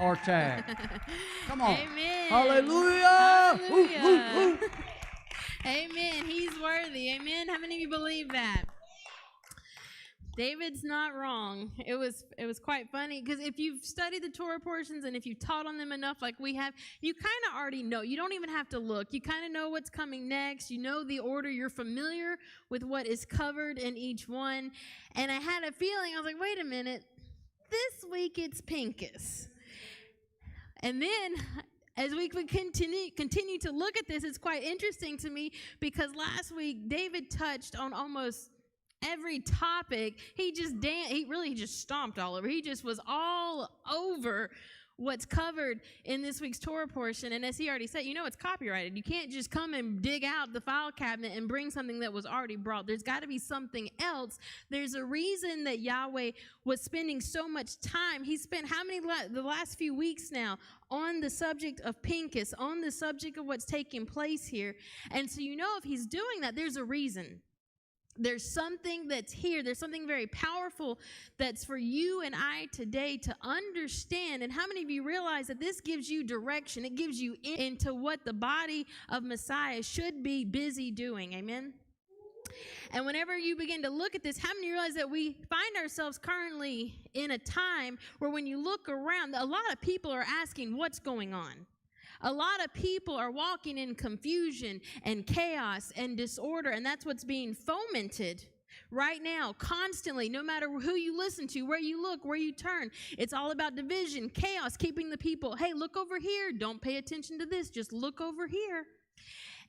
or tag. Come on. Amen. Hallelujah. Hallelujah. Amen. He's worthy. Amen. How many of you believe that? David's not wrong. It was quite funny because if you've studied the Torah portions and if you've taught on them enough like we have, you kind of already know. You don't even have to look. You kind of know what's coming next. You know the order. You're familiar with what is covered in each one. And I had a feeling, I was like, wait a minute. This week it's Pinchas. And then as we continue to look at this, it's quite interesting to me because last week David touched on almost every topic. He really just stomped all over. He just was all over what's covered in this week's Torah portion. And as he already said, it's copyrighted. You can't just come and dig out the file cabinet and bring something that was already brought. There's got to be something else. There's a reason that Yahweh was spending so much time. He spent the last few weeks now on the subject of Pinchas, on the subject of what's taking place here. And so if he's doing that, there's a reason. There's something that's here. There's something very powerful that's for you and I today to understand. And how many of you realize that this gives you direction? It gives you into what the body of Messiah should be busy doing. Amen? And whenever you begin to look at this, how many realize that we find ourselves currently in a time where when you look around, a lot of people are asking what's going on. A lot of people are walking in confusion and chaos and disorder, and that's what's being fomented right now, constantly, no matter who you listen to, where you look, where you turn. It's all about division, chaos, keeping the people, hey, look over here. Don't pay attention to this. Just look over here.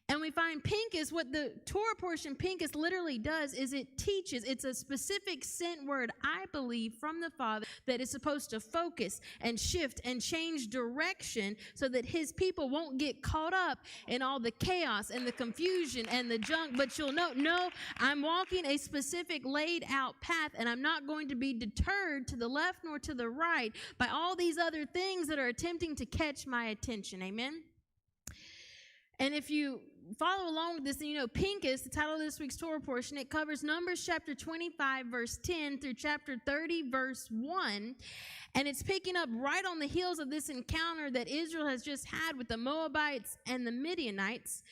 And we find Pinchas, what the Torah portion Pinchas literally does is it teaches. It's a specific sent word, I believe, from the Father that is supposed to focus and shift and change direction so that his people won't get caught up in all the chaos and the confusion and the junk. But you'll know, no, I'm walking a specific laid out path and I'm not going to be deterred to the left nor to the right by all these other things that are attempting to catch my attention. Amen? And if you follow along with this, and Pinchas, the title of this week's Torah portion, it covers Numbers chapter 25, verse 10 through chapter 30, verse 1. And it's picking up right on the heels of this encounter that Israel has just had with the Moabites and the Midianites.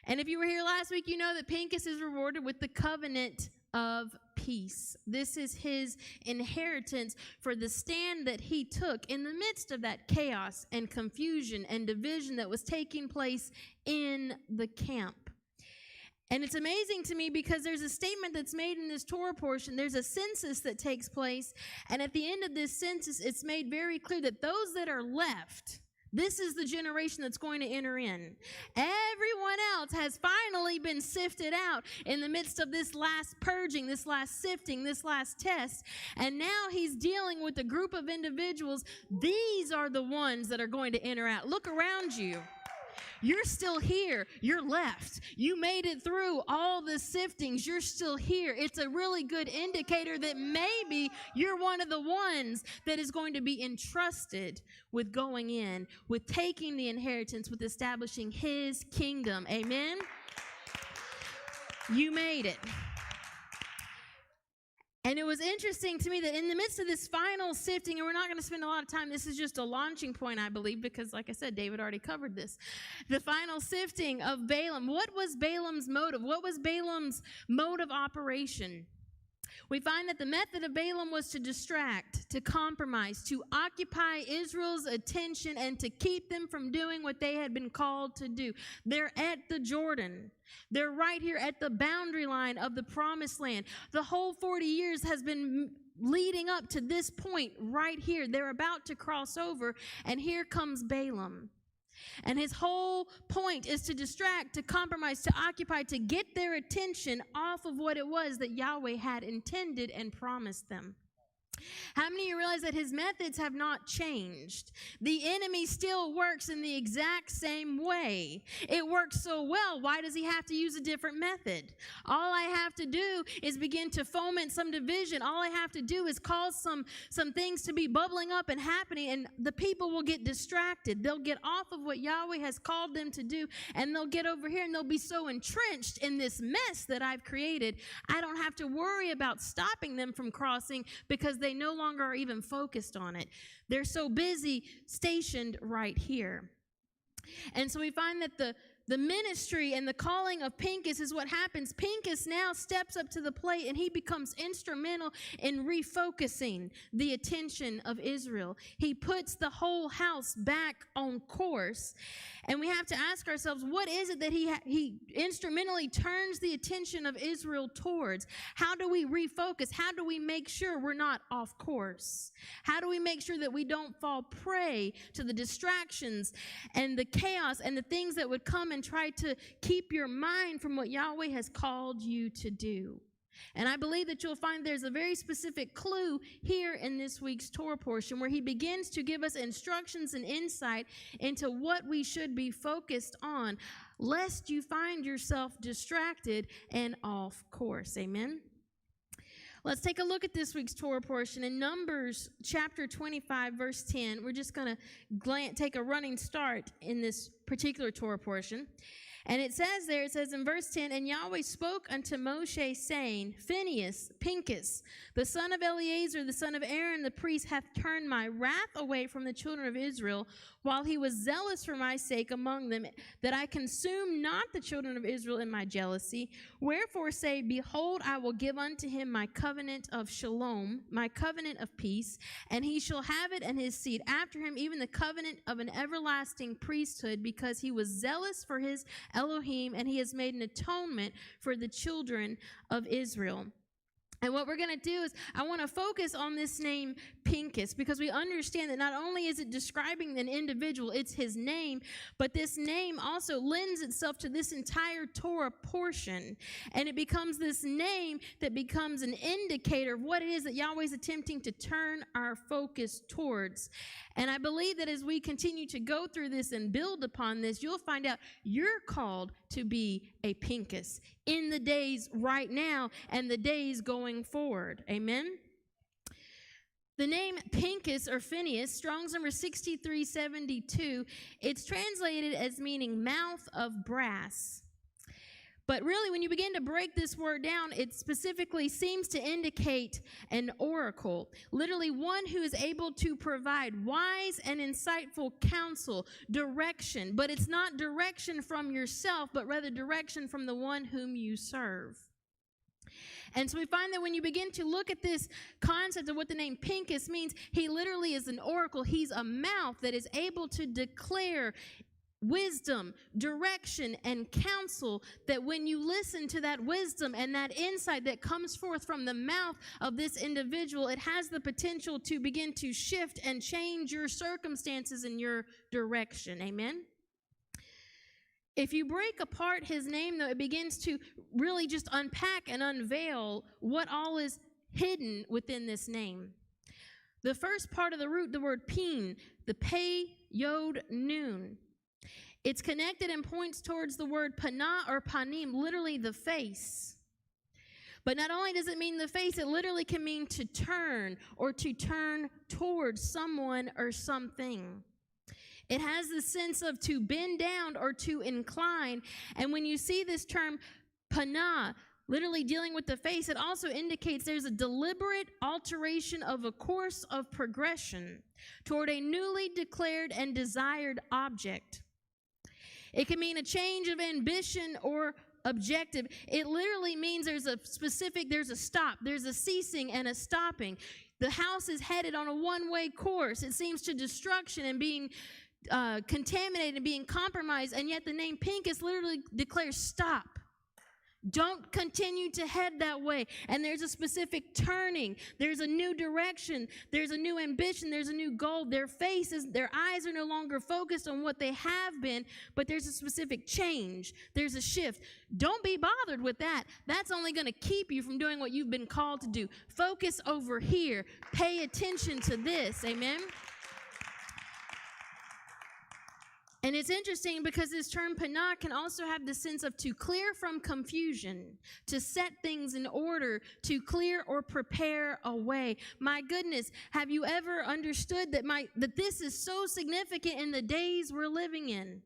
And if you were here last week, you know that Pinchas is rewarded with the covenant of peace. This is his inheritance for the stand that he took in the midst of that chaos and confusion and division that was taking place in the camp. And it's amazing to me because there's a statement that's made in this Torah portion. There's a census that takes place, and at the end of this census, it's made very clear that those that are left, this is the generation that's going to enter in. Everyone else has finally been sifted out in the midst of this last purging, this last sifting, this last test. And now he's dealing with a group of individuals. These are the ones that are going to enter out. Look around you. You're still here. You're left. You made it through all the siftings. You're still here. It's a really good indicator that maybe you're one of the ones that is going to be entrusted with going in, with taking the inheritance, with establishing his kingdom. Amen? You made it. And it was interesting to me that in the midst of this final sifting, and we're not going to spend a lot of time, this is just a launching point, I believe, because like I said, David already covered this. The final sifting of Balaam. What was Balaam's motive? What was Balaam's mode of operation? We find that the method of Balaam was to distract, to compromise, to occupy Israel's attention, and to keep them from doing what they had been called to do. They're at the Jordan. They're right here at the boundary line of the promised land. The whole 40 years has been leading up to this point right here. They're about to cross over, and here comes Balaam. And his whole point is to distract, to compromise, to occupy, to get their attention off of what it was that Yahweh had intended and promised them. How many of you realize that his methods have not changed? The enemy still works in the exact same way. It works so well. Why does he have to use a different method? All I have to do is begin to foment some division. All I have to do is cause some things to be bubbling up and happening, and the people will get distracted. They'll get off of what Yahweh has called them to do, and they'll get over here, and they'll be so entrenched in this mess that I've created. I don't have to worry about stopping them from crossing because they no longer are even focused on it. They're so busy stationed right here. And so we find that the ministry and the calling of Pinchas is what happens. Pinchas now steps up to the plate and he becomes instrumental in refocusing the attention of Israel. He puts the whole house back on course. And we have to ask ourselves, what is it that he instrumentally turns the attention of Israel towards? How do we refocus? How do we make sure we're not off course? How do we make sure that we don't fall prey to the distractions and the chaos and the things that would come and try to keep your mind from what Yahweh has called you to do? And I believe that you'll find there's a very specific clue here in this week's Torah portion where he begins to give us instructions and insight into what we should be focused on, lest you find yourself distracted and off course. Amen? Let's take a look at this week's Torah portion. In Numbers chapter 25, verse 10, we're just going to take a running start in this particular Torah portion. And it says in verse 10, and Yahweh spoke unto Moshe, saying, Pinchas, the son of Eleazar, the son of Aaron, the priest, hath turned my wrath away from the children of Israel, while he was zealous for my sake among them, that I consume not the children of Israel in my jealousy. Wherefore say, behold, I will give unto him my covenant of shalom, my covenant of peace, and he shall have it and his seed after him, even the covenant of an everlasting priesthood, because he was zealous for his Elohim, and he has made an atonement for the children of Israel. And what we're going to do is I want to focus on this name Pinchas, because we understand that not only is it describing an individual, it's his name, but this name also lends itself to this entire Torah portion. And it becomes this name that becomes an indicator of what it is that Yahweh is attempting to turn our focus towards. And I believe that as we continue to go through this and build upon this, you'll find out you're called to be a Pinchas in the days right now and the days going forward. Amen? The name Pinchas or Phineas, Strong's number 6372, it's translated as meaning mouth of brass. But really, when you begin to break this word down, it specifically seems to indicate an oracle. Literally, one who is able to provide wise and insightful counsel, direction. But it's not direction from yourself, but rather direction from the one whom you serve. And so we find that when you begin to look at this concept of what the name Pinchas means, he literally is an oracle. He's a mouth that is able to declare wisdom, direction, and counsel, that when you listen to that wisdom and that insight that comes forth from the mouth of this individual, it has the potential to begin to shift and change your circumstances and your direction. Amen? If you break apart his name, though, it begins to really just unpack and unveil what all is hidden within this name. The first part of the root, the word pin, the pei, yod, nun. It's connected and points towards the word pana or panim, literally the face. But not only does it mean the face, it literally can mean to turn or to turn towards someone or something. It has the sense of to bend down or to incline. And when you see this term pana, literally dealing with the face, it also indicates there's a deliberate alteration of a course of progression toward a newly declared and desired object. It can mean a change of ambition or objective. It literally means there's a stop, there's a ceasing and a stopping. The house is headed on a one-way course. It seems to destruction and being contaminated and being compromised, and yet the name Pinchas literally declares stop. Don't continue to head that way. And there's a specific turning. There's a new direction. There's a new ambition. There's a new goal. Their eyes are no longer focused on what they have been, but there's a specific change. There's a shift. Don't be bothered with that. That's only going to keep you from doing what you've been called to do. Focus over here. Pay attention to this. Amen? And it's interesting because this term panah can also have the sense of to clear from confusion, to set things in order, to clear or prepare a way. My goodness, have you ever understood that this is so significant in the days we're living in?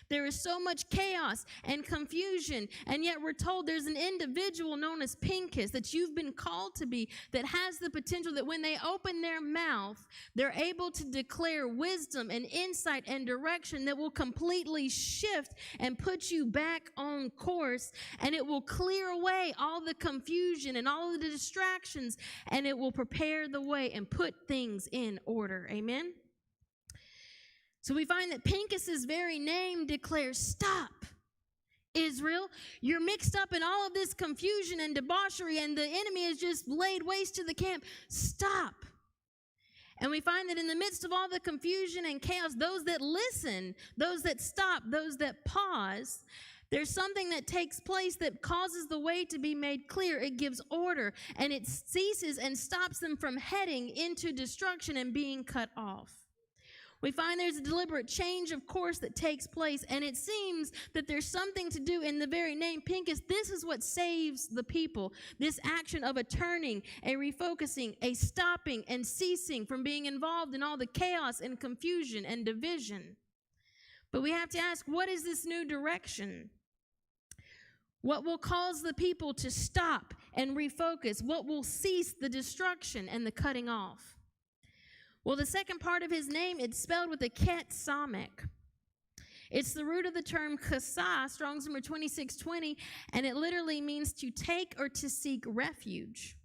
There is so much chaos and confusion, and yet we're told there's an individual known as Pinchas that you've been called to be that has the potential that when they open their mouth, they're able to declare wisdom and insight and direction that will completely shift and put you back on course, and it will clear away all the confusion and all of the distractions, and it will prepare the way and put things in order. Amen? So we find that Pinchas's very name declares, stop, Israel. You're mixed up in all of this confusion and debauchery, and the enemy has just laid waste to the camp. Stop. And we find that in the midst of all the confusion and chaos, those that listen, those that stop, those that pause, there's something that takes place that causes the way to be made clear. It gives order, and it ceases and stops them from heading into destruction and being cut off. We find there's a deliberate change of course that takes place, and it seems that there's something to do in the very name Pinchas. This is what saves the people, this action of a turning, a refocusing, a stopping and ceasing from being involved in all the chaos and confusion and division. But we have to ask, what is this new direction? What will cause the people to stop and refocus? What will cease the destruction and the cutting off? Well, the second part of his name, it's spelled with a ket samek. It's the root of the term chasa, Strong's number 2620, and it literally means to take or to seek refuge,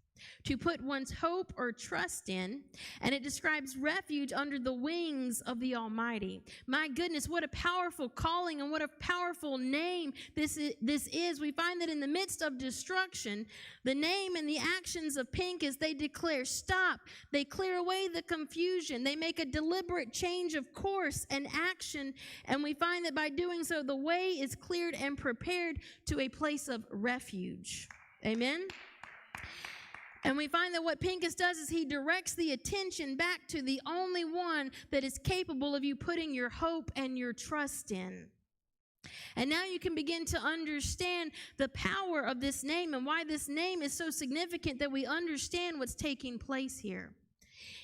to put one's hope or trust in, and it describes refuge under the wings of the Almighty. My goodness, what a powerful calling and what a powerful name this is. We find that in the midst of destruction, the name and the actions of Pinchas, they declare stop. They clear away the confusion. They make a deliberate change of course and action, and we find that by doing so, the way is cleared and prepared to a place of refuge. Amen? And we find that what Pinchas does is he directs the attention back to the only one that is capable of you putting your hope and your trust in. And now you can begin to understand the power of this name and why this name is so significant that we understand what's taking place here.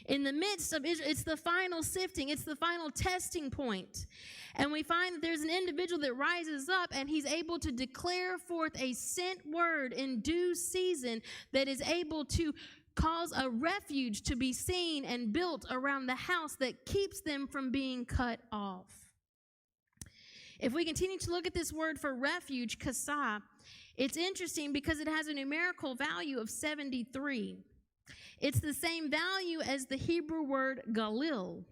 In the midst of Israel, it's the final sifting, it's the final testing point. And we find that there's an individual that rises up and he's able to declare forth a sent word in due season that is able to cause a refuge to be seen and built around the house that keeps them from being cut off. If we continue to look at this word for refuge, kasa, it's interesting because it has a numerical value of 73. It's the same value as the Hebrew word galil,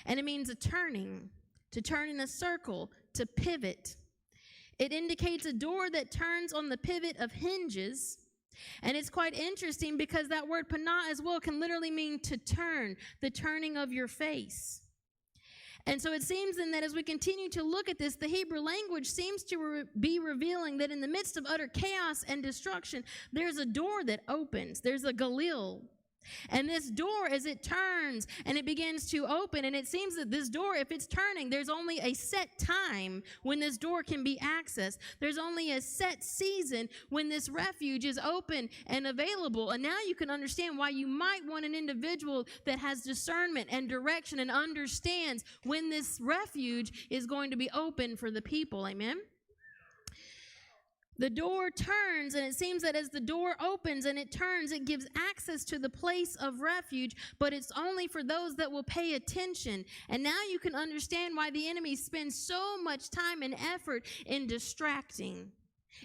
and it means a turning, to turn in a circle, to pivot. It indicates a door that turns on the pivot of hinges, and it's quite interesting because that word panah as well can literally mean to turn, the turning of your face. And so it seems then that as we continue to look at this, the Hebrew language seems to be revealing that in the midst of utter chaos and destruction, there's a door that opens. There's a galil. And this door, as it turns and it begins to open, and it seems that this door, if it's turning, there's only a set time when this door can be accessed. There's only a set season when this refuge is open and available. And now you can understand why you might want an individual that has discernment and direction and understands when this refuge is going to be open for the people. Amen? The door turns, and it seems that as the door opens and it turns, it gives access to the place of refuge, but it's only for those that will pay attention. And now you can understand why the enemy spends so much time and effort in distracting.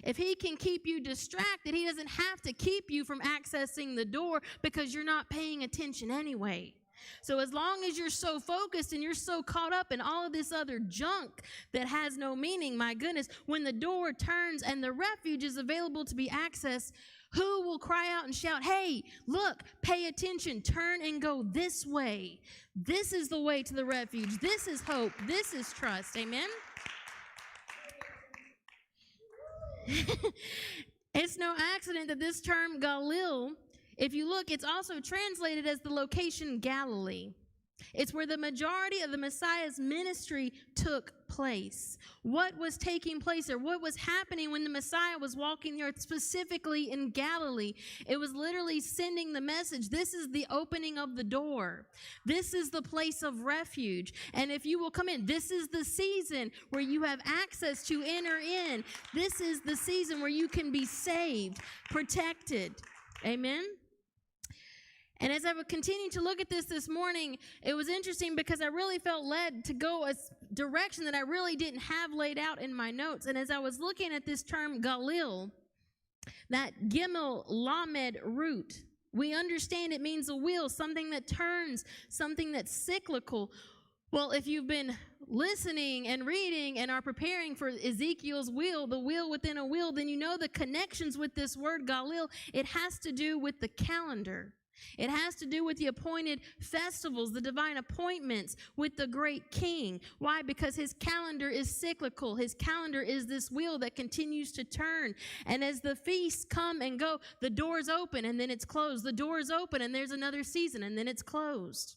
If he can keep you distracted, he doesn't have to keep you from accessing the door because you're not paying attention anyway. So as long as you're so focused and you're so caught up in all of this other junk that has no meaning, my goodness, when the door turns and the refuge is available to be accessed, who will cry out and shout, hey, look, pay attention, turn and go this way. This is the way to the refuge. This is hope. This is trust. Amen? It's no accident that this term Galil, if you look, it's also translated as the location Galilee. It's where the majority of the Messiah's ministry took place. What was taking place there? What was happening when the Messiah was walking the earth, specifically in Galilee? It was literally sending the message. This is the opening of the door. This is the place of refuge. And if you will come in, this is the season where you have access to enter in. This is the season where you can be saved, protected. Amen? And as I would continue to look at this morning, it was interesting because I really felt led to go a direction that I really didn't have laid out in my notes. And as I was looking at this term Galil, that Gimel Lamed root, we understand it means a wheel, something that turns, something that's cyclical. Well, if you've been listening and reading and are preparing for Ezekiel's wheel, the wheel within a wheel, then you know the connections with this word Galil. It has to do with the calendar. It has to do with the appointed festivals, the divine appointments with the great king. Why? Because his calendar is cyclical. His calendar is this wheel that continues to turn. And as the feasts come and go, the doors open and then it's closed. The doors open and there's another season and then it's closed.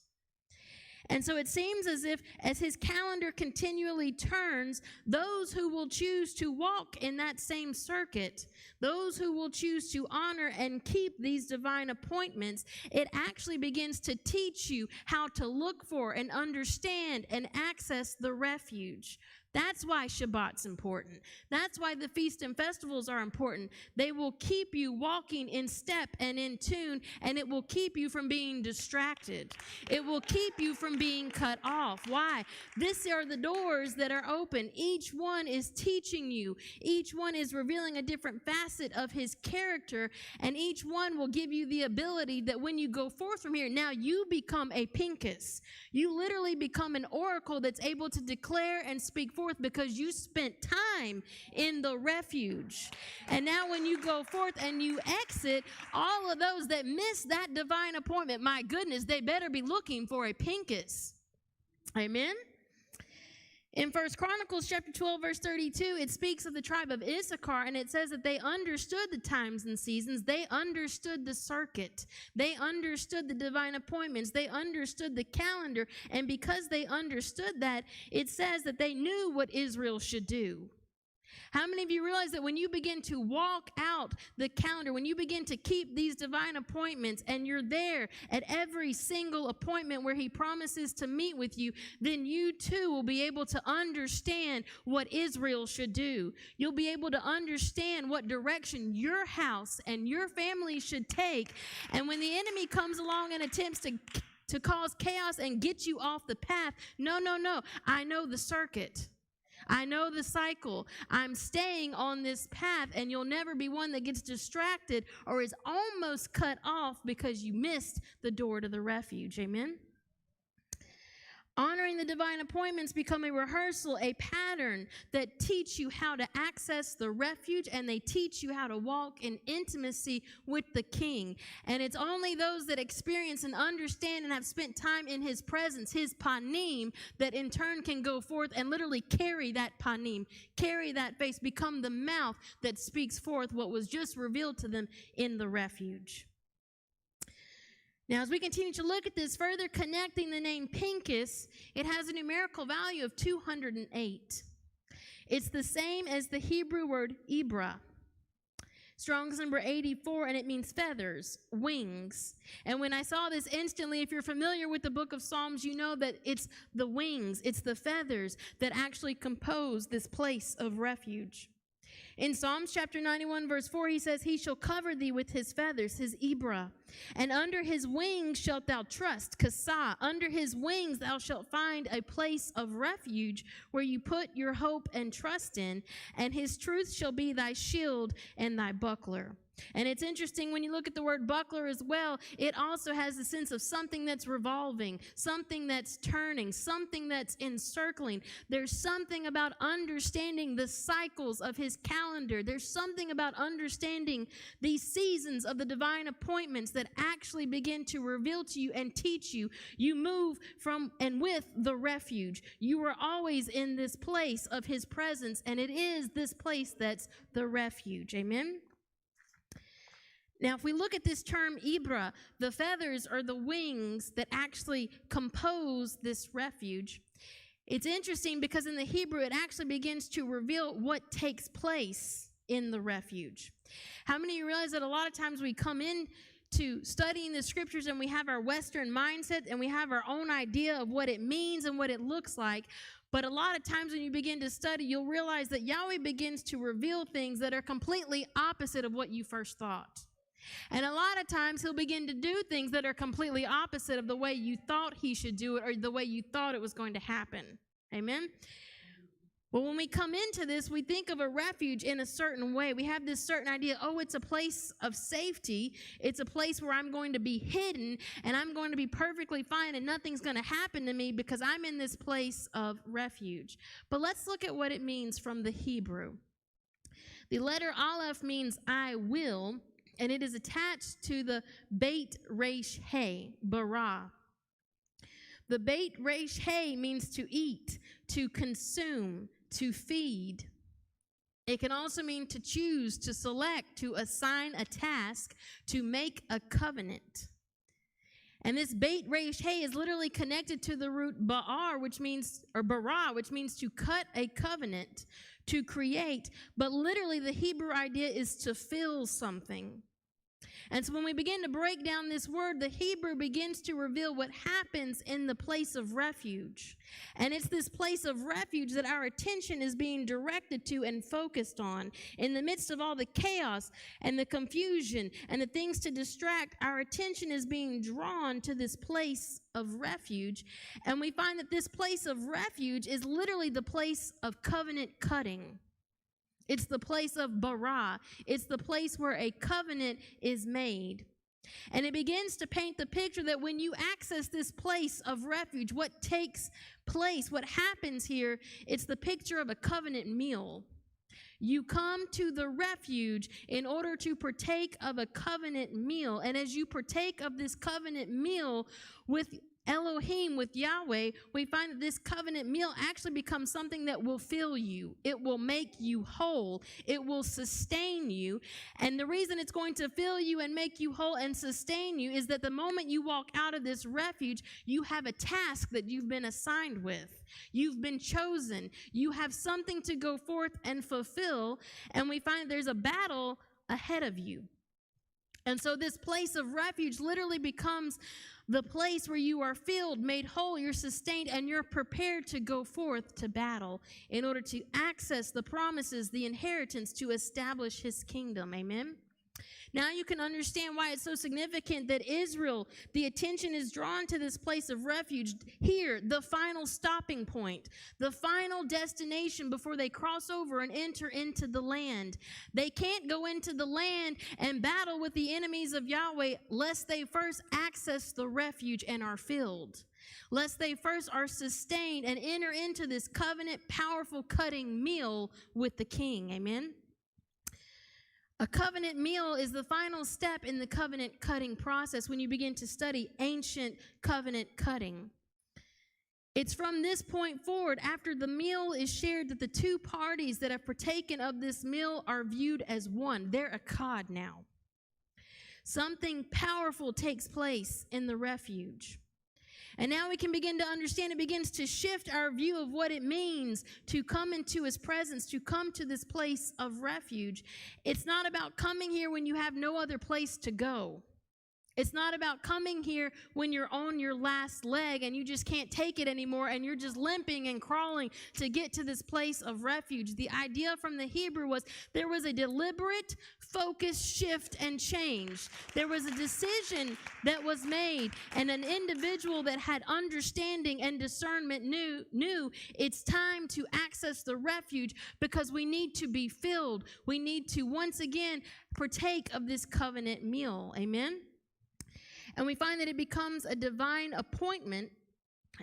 And so it seems as if as his calendar continually turns, those who will choose to walk in that same circuit, those who will choose to honor and keep these divine appointments, it actually begins to teach you how to look for and understand and access the refuge. That's why Shabbat's important. That's why the feast and festivals are important. They will keep you walking in step and in tune, and it will keep you from being distracted. It will keep you from being cut off. Why? These are the doors that are open. Each one is teaching you. Each one is revealing a different facet of his character, and each one will give you the ability that when you go forth from here, now you become a Pinchas. You literally become an oracle that's able to declare and speak forth because you spent time in the refuge. And now when you go forth and you exit, all of those that miss that divine appointment, my goodness, they better be looking for a Pinchas. Amen? In 1 Chronicles chapter 12, verse 32, it speaks of the tribe of Issachar, and it says that they understood the times and seasons. They understood the circuit. They understood the divine appointments. They understood the calendar. And because they understood that, it says that they knew what Israel should do. How many of you realize that when you begin to walk out the calendar, when you begin to keep these divine appointments and you're there at every single appointment where he promises to meet with you, then you too will be able to understand what Israel should do. You'll be able to understand what direction your house and your family should take. And when the enemy comes along and attempts to cause chaos and get you off the path, no. I know the circuit. I know the cycle. I'm staying on this path, and you'll never be one that gets distracted or is almost cut off because you missed the door to the refuge. Amen? Honoring the divine appointments become a rehearsal, a pattern that teach you how to access the refuge, and they teach you how to walk in intimacy with the King. And it's only those that experience and understand and have spent time in his presence, his panim, that in turn can go forth and literally carry that panim, carry that face, become the mouth that speaks forth what was just revealed to them in the refuge. Now, as we continue to look at this, further connecting the name Pinchas, it has a numerical value of 208. It's the same as the Hebrew word Ibra. Strong's number 84, and it means feathers, wings. And when I saw this instantly, if you're familiar with the book of Psalms, you know that it's the wings, it's the feathers that actually compose this place of refuge. In Psalms chapter 91, verse 4, he says, he shall cover thee with his feathers, his Ibra, and under his wings shalt thou trust, Kasa. Under his wings thou shalt find a place of refuge where you put your hope and trust in, and his truth shall be thy shield and thy buckler. And it's interesting when you look at the word buckler as well, it also has the sense of something that's revolving, something that's turning, something that's encircling. There's something about understanding the cycles of his calendar. There's something about understanding these seasons of the divine appointments that actually begin to reveal to you and teach you. You move from and with the refuge. You are always in this place of his presence, and it is this place that's the refuge. Amen? Now, if we look at this term Ibra, the feathers are the wings that actually compose this refuge. It's interesting because in the Hebrew, it actually begins to reveal what takes place in the refuge. How many of you realize that a lot of times we come in to studying the scriptures and we have our Western mindset and we have our own idea of what it means and what it looks like. But a lot of times when you begin to study, you'll realize that Yahweh begins to reveal things that are completely opposite of what you first thought. And a lot of times he'll begin to do things that are completely opposite of the way you thought he should do it or the way you thought it was going to happen. Amen? Well, when we come into this, we think of a refuge in a certain way. We have this certain idea, oh, it's a place of safety. It's a place where I'm going to be hidden and I'm going to be perfectly fine and nothing's going to happen to me because I'm in this place of refuge. But let's look at what it means from the Hebrew. The letter Aleph means I will, and it is attached to the Beit Resh He, bara. The Beit Resh He means to eat, to consume, to feed. It can also mean to choose, to select, to assign a task, to make a covenant. And this Beit Resh He is literally connected to the root ba'ar, which means, or bara, which means to cut a covenant, to create. But literally the Hebrew idea is to fill something. And so when we begin to break down this word, the Hebrew begins to reveal what happens in the place of refuge. And it's this place of refuge that our attention is being directed to and focused on. In the midst of all the chaos and the confusion and the things to distract, our attention is being drawn to this place of refuge. And we find that this place of refuge is literally the place of covenant cutting. It's the place of bara. It's the place where a covenant is made. And it begins to paint the picture that when you access this place of refuge, what takes place, what happens here, it's the picture of a covenant meal. You come to the refuge in order to partake of a covenant meal. And as you partake of this covenant meal with Elohim, with Yahweh, we find that this covenant meal actually becomes something that will fill you. It will make you whole. It will sustain you. And the reason it's going to fill you and make you whole and sustain you is that the moment you walk out of this refuge, you have a task that you've been assigned with. You've been chosen. You have something to go forth and fulfill. And we find there's a battle ahead of you. And so this place of refuge literally becomes the place where you are filled, made whole, you're sustained, and you're prepared to go forth to battle in order to access the promises, the inheritance to establish his kingdom. Amen? Now you can understand why it's so significant that Israel, the attention is drawn to this place of refuge. Here, the final stopping point, the final destination before they cross over and enter into the land. They can't go into the land and battle with the enemies of Yahweh lest they first access the refuge and are filled. Lest they first are sustained and enter into this covenant, powerful cutting meal with the king. Amen? A covenant meal is the final step in the covenant cutting process when you begin to study ancient covenant cutting. It's from this point forward, after the meal is shared, that the two parties that have partaken of this meal are viewed as one. They're echad now. Something powerful takes place in the refuge. And now we can begin to understand, it begins to shift our view of what it means to come into his presence, to come to this place of refuge. It's not about coming here when you have no other place to go. It's not about coming here when you're on your last leg and you just can't take it anymore and you're just limping and crawling to get to this place of refuge. The idea from the Hebrew was there was a deliberate, focused shift and change. There was a decision that was made, and an individual that had understanding and discernment knew it's time to access the refuge because we need to be filled. We need to once again partake of this covenant meal. Amen? And we find that it becomes a divine appointment,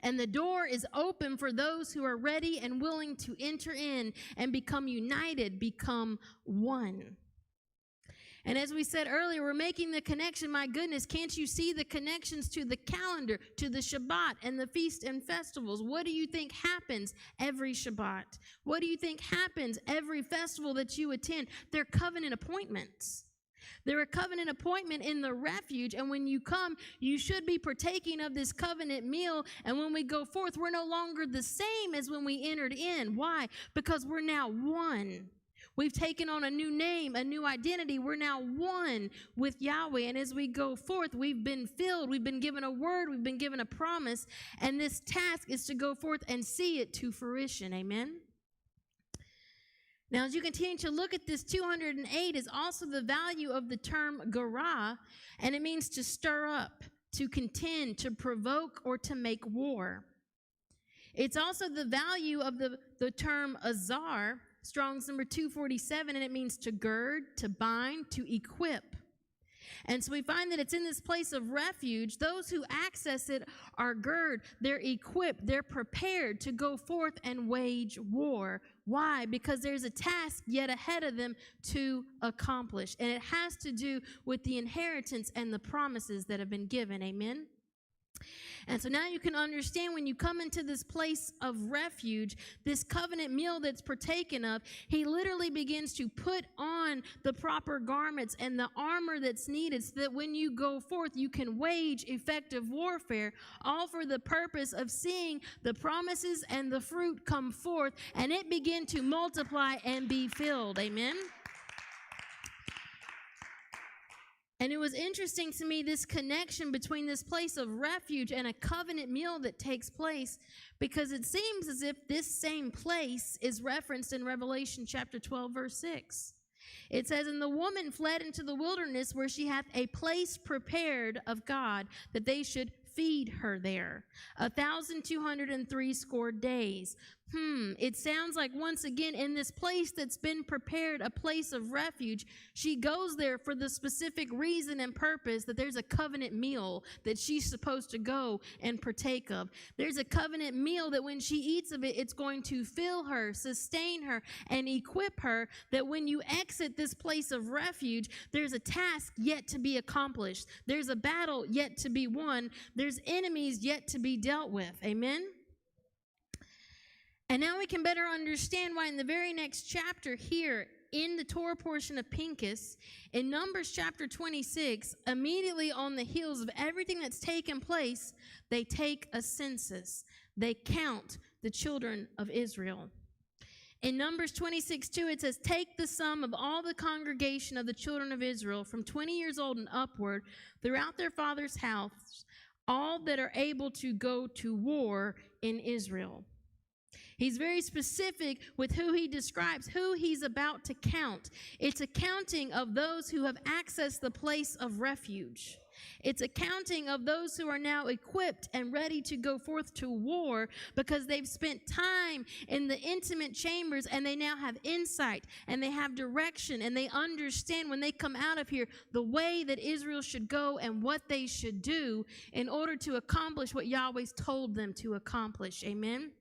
and the door is open for those who are ready and willing to enter in and become united, become one. And as we said earlier, we're making the connection. My goodness, can't you see the connections to the calendar, to the Shabbat and the feast and festivals? What do you think happens every Shabbat? What do you think happens every festival that you attend? They're covenant appointments. They're a covenant appointment in the refuge, and when you come, you should be partaking of this covenant meal, and when we go forth, we're no longer the same as when we entered in. Why? Because we're now one. We've taken on a new name, a new identity. We're now one with Yahweh, and as we go forth, we've been filled. We've been given a word. We've been given a promise, and this task is to go forth and see it to fruition. Amen? Now, as you continue to look at this, 208 is also the value of the term garah, and it means to stir up, to contend, to provoke, or to make war. It's also the value of the term azar, Strong's number 247, and it means to gird, to bind, to equip. And so we find that it's in this place of refuge. Those who access it are girded, they're equipped, they're prepared to go forth and wage war. Why? Because there's a task yet ahead of them to accomplish. And it has to do with the inheritance and the promises that have been given. Amen? And so now you can understand when you come into this place of refuge, this covenant meal that's partaken of, he literally begins to put on the proper garments and the armor that's needed so that when you go forth, you can wage effective warfare, all for the purpose of seeing the promises and the fruit come forth and it begin to multiply and be filled. Amen? And it was interesting to me, this connection between this place of refuge and a covenant meal that takes place, because it seems as if this same place is referenced in Revelation chapter 12, verse 6. It says, "And the woman fled into the wilderness where she hath a place prepared of God, that they should feed her there 1,260 days." It sounds like once again in this place that's been prepared, a place of refuge, she goes there for the specific reason and purpose that there's a covenant meal that she's supposed to go and partake of. There's a covenant meal that when she eats of it, it's going to fill her, sustain her, and equip her, that when you exit this place of refuge, there's a task yet to be accomplished. There's a battle yet to be won. There's enemies yet to be dealt with. Amen? And now we can better understand why in the very next chapter here, in the Torah portion of Pinchas, in Numbers chapter 26, immediately on the heels of everything that's taken place, they take a census. They count the children of Israel. In Numbers 26:2, it says, "Take the sum of all the congregation of the children of Israel from 20 years old and upward throughout their father's house, all that are able to go to war in Israel." He's very specific with who he describes, who he's about to count. It's a counting of those who have accessed the place of refuge. It's a counting of those who are now equipped and ready to go forth to war because they've spent time in the intimate chambers and they now have insight and they have direction and they understand when they come out of here the way that Israel should go and what they should do in order to accomplish what Yahweh's told them to accomplish. Amen?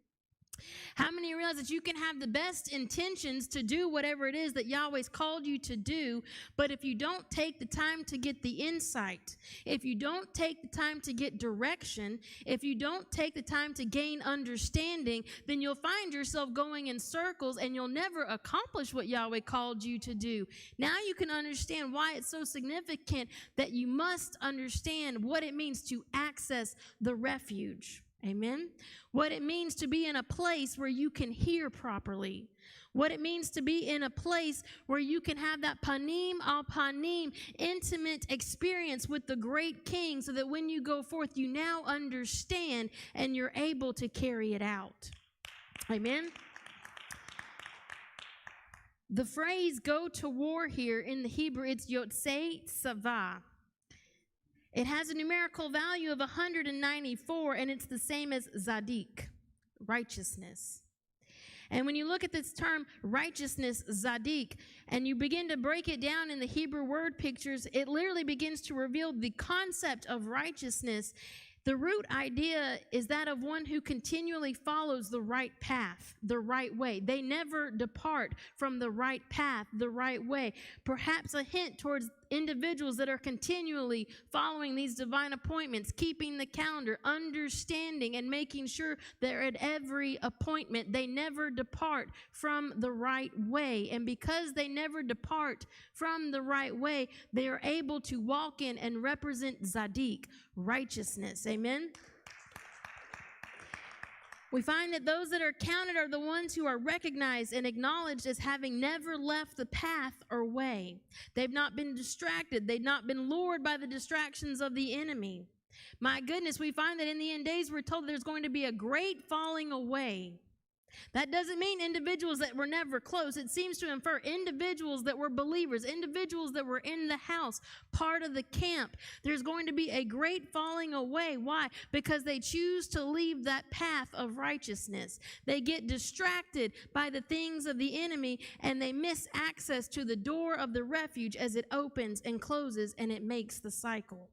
How many realize that you can have the best intentions to do whatever it is that Yahweh's called you to do, but if you don't take the time to get the insight, if you don't take the time to get direction, if you don't take the time to gain understanding, then you'll find yourself going in circles and you'll never accomplish what Yahweh called you to do. Now you can understand why it's so significant that you must understand what it means to access the refuge. Amen? What it means to be in a place where you can hear properly. What it means to be in a place where you can have that panim al panim, intimate experience with the great King, so that when you go forth, you now understand and you're able to carry it out. Amen? The phrase "go to war" here in the Hebrew, it's yotzei tzava. It has a numerical value of 194, and it's the same as zadik, righteousness. And when you look at this term, righteousness, zadik, and you begin to break it down in the Hebrew word pictures, it literally begins to reveal the concept of righteousness. The root idea is that of one who continually follows the right path, the right way. They never depart from the right path, the right way. Perhaps a hint towards individuals that are continually following these divine appointments, keeping the calendar, understanding and making sure that at every appointment they never depart from the right way. And because they never depart from the right way, they are able to walk in and represent Zadik, righteousness. Amen? We find that those that are counted are the ones who are recognized and acknowledged as having never left the path or way. They've not been distracted. They've not been lured by the distractions of the enemy. My goodness, we find that in the end days, we're told there's going to be a great falling away. That doesn't mean individuals that were never close. It seems to infer individuals that were believers, individuals that were in the house, part of the camp. There's going to be a great falling away. Why? Because they choose to leave that path of righteousness. They get distracted by the things of the enemy, and they miss access to the door of the refuge as it opens and closes, and it makes the cycle.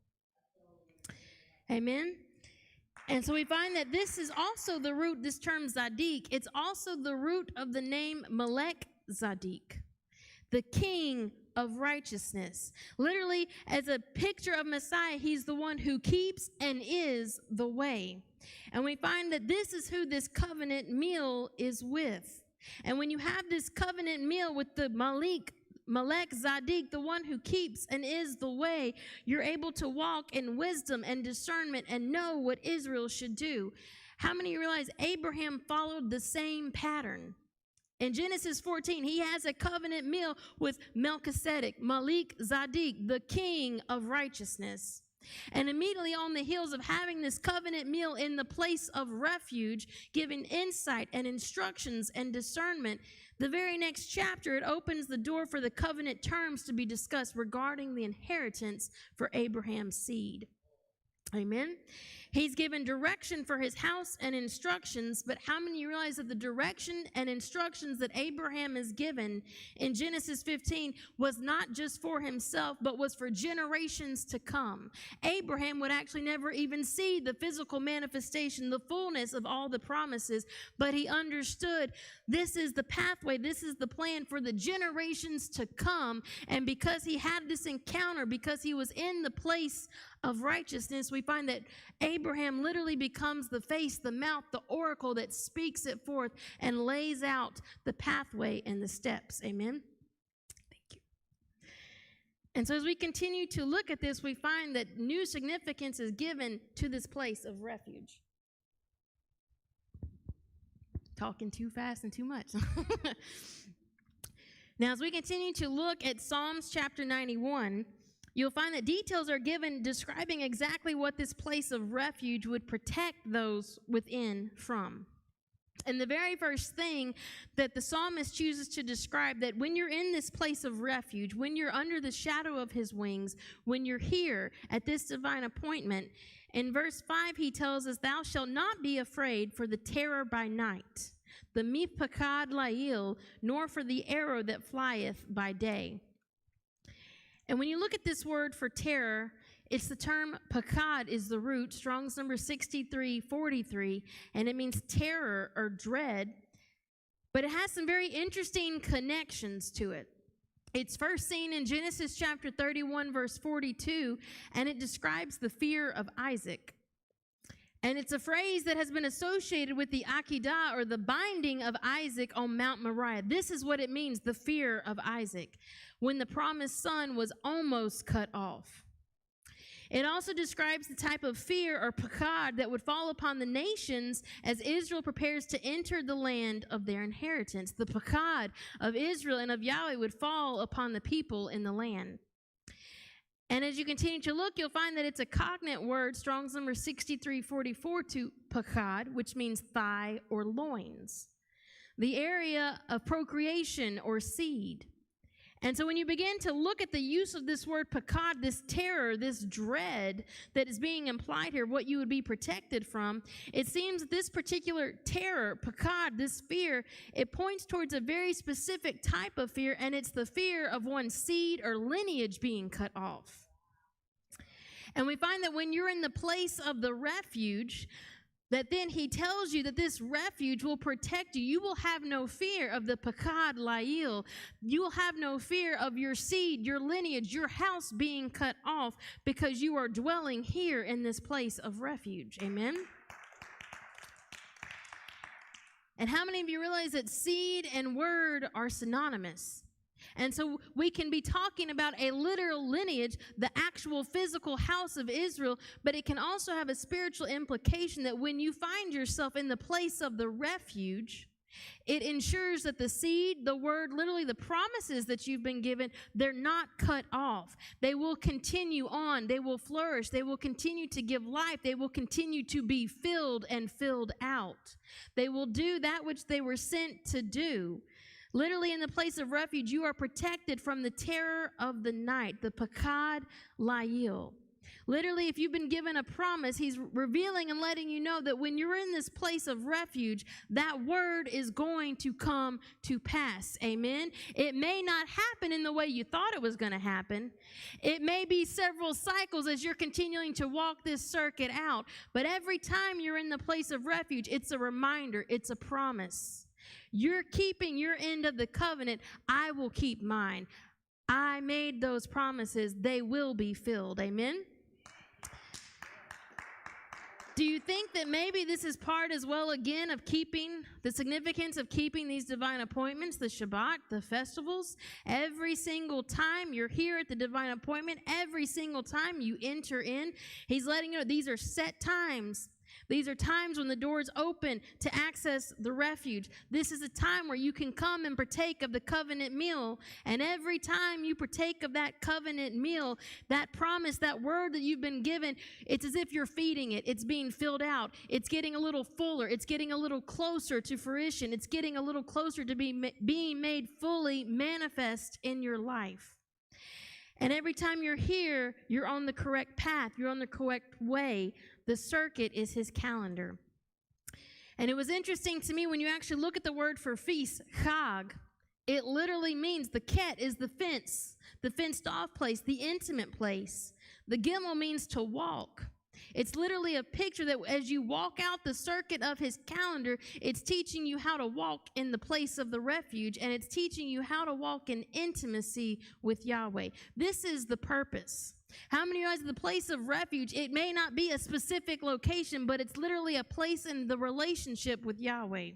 Amen? And so we find that this is also the root, this term Zadik, it's also the root of the name Melech Zadik, the king of righteousness. Literally, as a picture of Messiah, he's the one who keeps and is the way. And we find that this is who this covenant meal is with. And when you have this covenant meal with the Melech Zadik, the one who keeps and is the way, you're able to walk in wisdom and discernment and know what Israel should do. How many realize Abraham followed the same pattern? In Genesis 14, he has a covenant meal with Melchizedek, Melech Zadik, the king of righteousness. And immediately on the heels of having this covenant meal in the place of refuge, giving insight and instructions and discernment, the very next chapter, it opens the door for the covenant terms to be discussed regarding the inheritance for Abraham's seed. Amen. He's given direction for his house and instructions, but how many realize that the direction and instructions that Abraham is given in Genesis 15 was not just for himself, but was for generations to come? Abraham would actually never even see the physical manifestation, the fullness of all the promises, but he understood this is the pathway, this is the plan for the generations to come. And because he had this encounter, because he was in the place of righteousness, we find that Abraham literally becomes the face, the mouth, the oracle that speaks it forth and lays out the pathway and the steps. Amen? Thank you. And so as we continue to look at this, we find that new significance is given to this place of refuge. Talking too fast and too much. Now, as we continue to look at Psalms chapter 91, you'll find that details are given describing exactly what this place of refuge would protect those within from. And the very first thing that the psalmist chooses to describe, that when you're in this place of refuge, when you're under the shadow of his wings, when you're here at this divine appointment, in verse 5 he tells us, "Thou shalt not be afraid for the terror by night, the mipakad la'il, nor for the arrow that flieth by day." And when you look at this word for terror, it's the term pakad is the root, Strong's number 6343, and it means terror or dread, but it has some very interesting connections to it. It's first seen in Genesis chapter 31, verse 42, and it describes the fear of Isaac. And it's a phrase that has been associated with the Akedah, or the binding of Isaac on Mount Moriah. This is what it means, the fear of Isaac, when the promised son was almost cut off. It also describes the type of fear or pakad that would fall upon the nations as Israel prepares to enter the land of their inheritance. The pakad of Israel and of Yahweh would fall upon the people in the land. And as you continue to look, you'll find that it's a cognate word, Strong's number 6344, to pakad, which means thigh or loins, the area of procreation or seed. And so when you begin to look at the use of this word pakad, this terror, this dread that is being implied here, what you would be protected from, it seems that this particular terror, pakad, this fear, it points towards a very specific type of fear, and it's the fear of one's seed or lineage being cut off. And we find that when you're in the place of the refuge, that then he tells you that this refuge will protect you. You will have no fear of the Pakad Lail. You will have no fear of your seed, your lineage, your house being cut off because you are dwelling here in this place of refuge. Amen? And how many of you realize that seed and word are synonymous? And so we can be talking about a literal lineage, the actual physical house of Israel, but it can also have a spiritual implication that when you find yourself in the place of the refuge, it ensures that the seed, the word, literally the promises that you've been given, they're not cut off. They will continue on. They will flourish. They will continue to give life. They will continue to be filled and filled out. They will do that which they were sent to do. Literally, in the place of refuge, you are protected from the terror of the night, the Pakad Lail. Literally, if you've been given a promise, he's revealing and letting you know that when you're in this place of refuge, that word is going to come to pass. Amen? It may not happen in the way you thought it was going to happen. It may be several cycles as you're continuing to walk this circuit out. But every time you're in the place of refuge, it's a reminder. It's a promise. You're keeping your end of the covenant. I will keep mine. I made those promises. They will be filled. Amen? Do you think that maybe this is part as well, again, of keeping the significance of keeping these divine appointments, the Shabbat, the festivals? Every single time you're here at the divine appointment, every single time you enter in, he's letting you know these are set times. These are times when the doors open to access the refuge. This is a time where you can come and partake of the covenant meal. And every time you partake of that covenant meal, that promise, that word that you've been given, it's as if you're feeding it. It's being filled out. It's getting a little fuller. It's getting a little closer to fruition. It's getting a little closer to being made fully manifest in your life. And every time you're here, you're on the correct path. You're on the correct way. The circuit is his calendar. And it was interesting to me when you actually look at the word for feast, chag, it literally means the ket is the fence, the fenced off place, the intimate place. The gimel means to walk. It's literally a picture that as you walk out the circuit of his calendar, it's teaching you how to walk in the place of the refuge, and it's teaching you how to walk in intimacy with Yahweh. This is the purpose. How many of you guys, the place of refuge, it may not be a specific location, but it's literally a place in the relationship with Yahweh.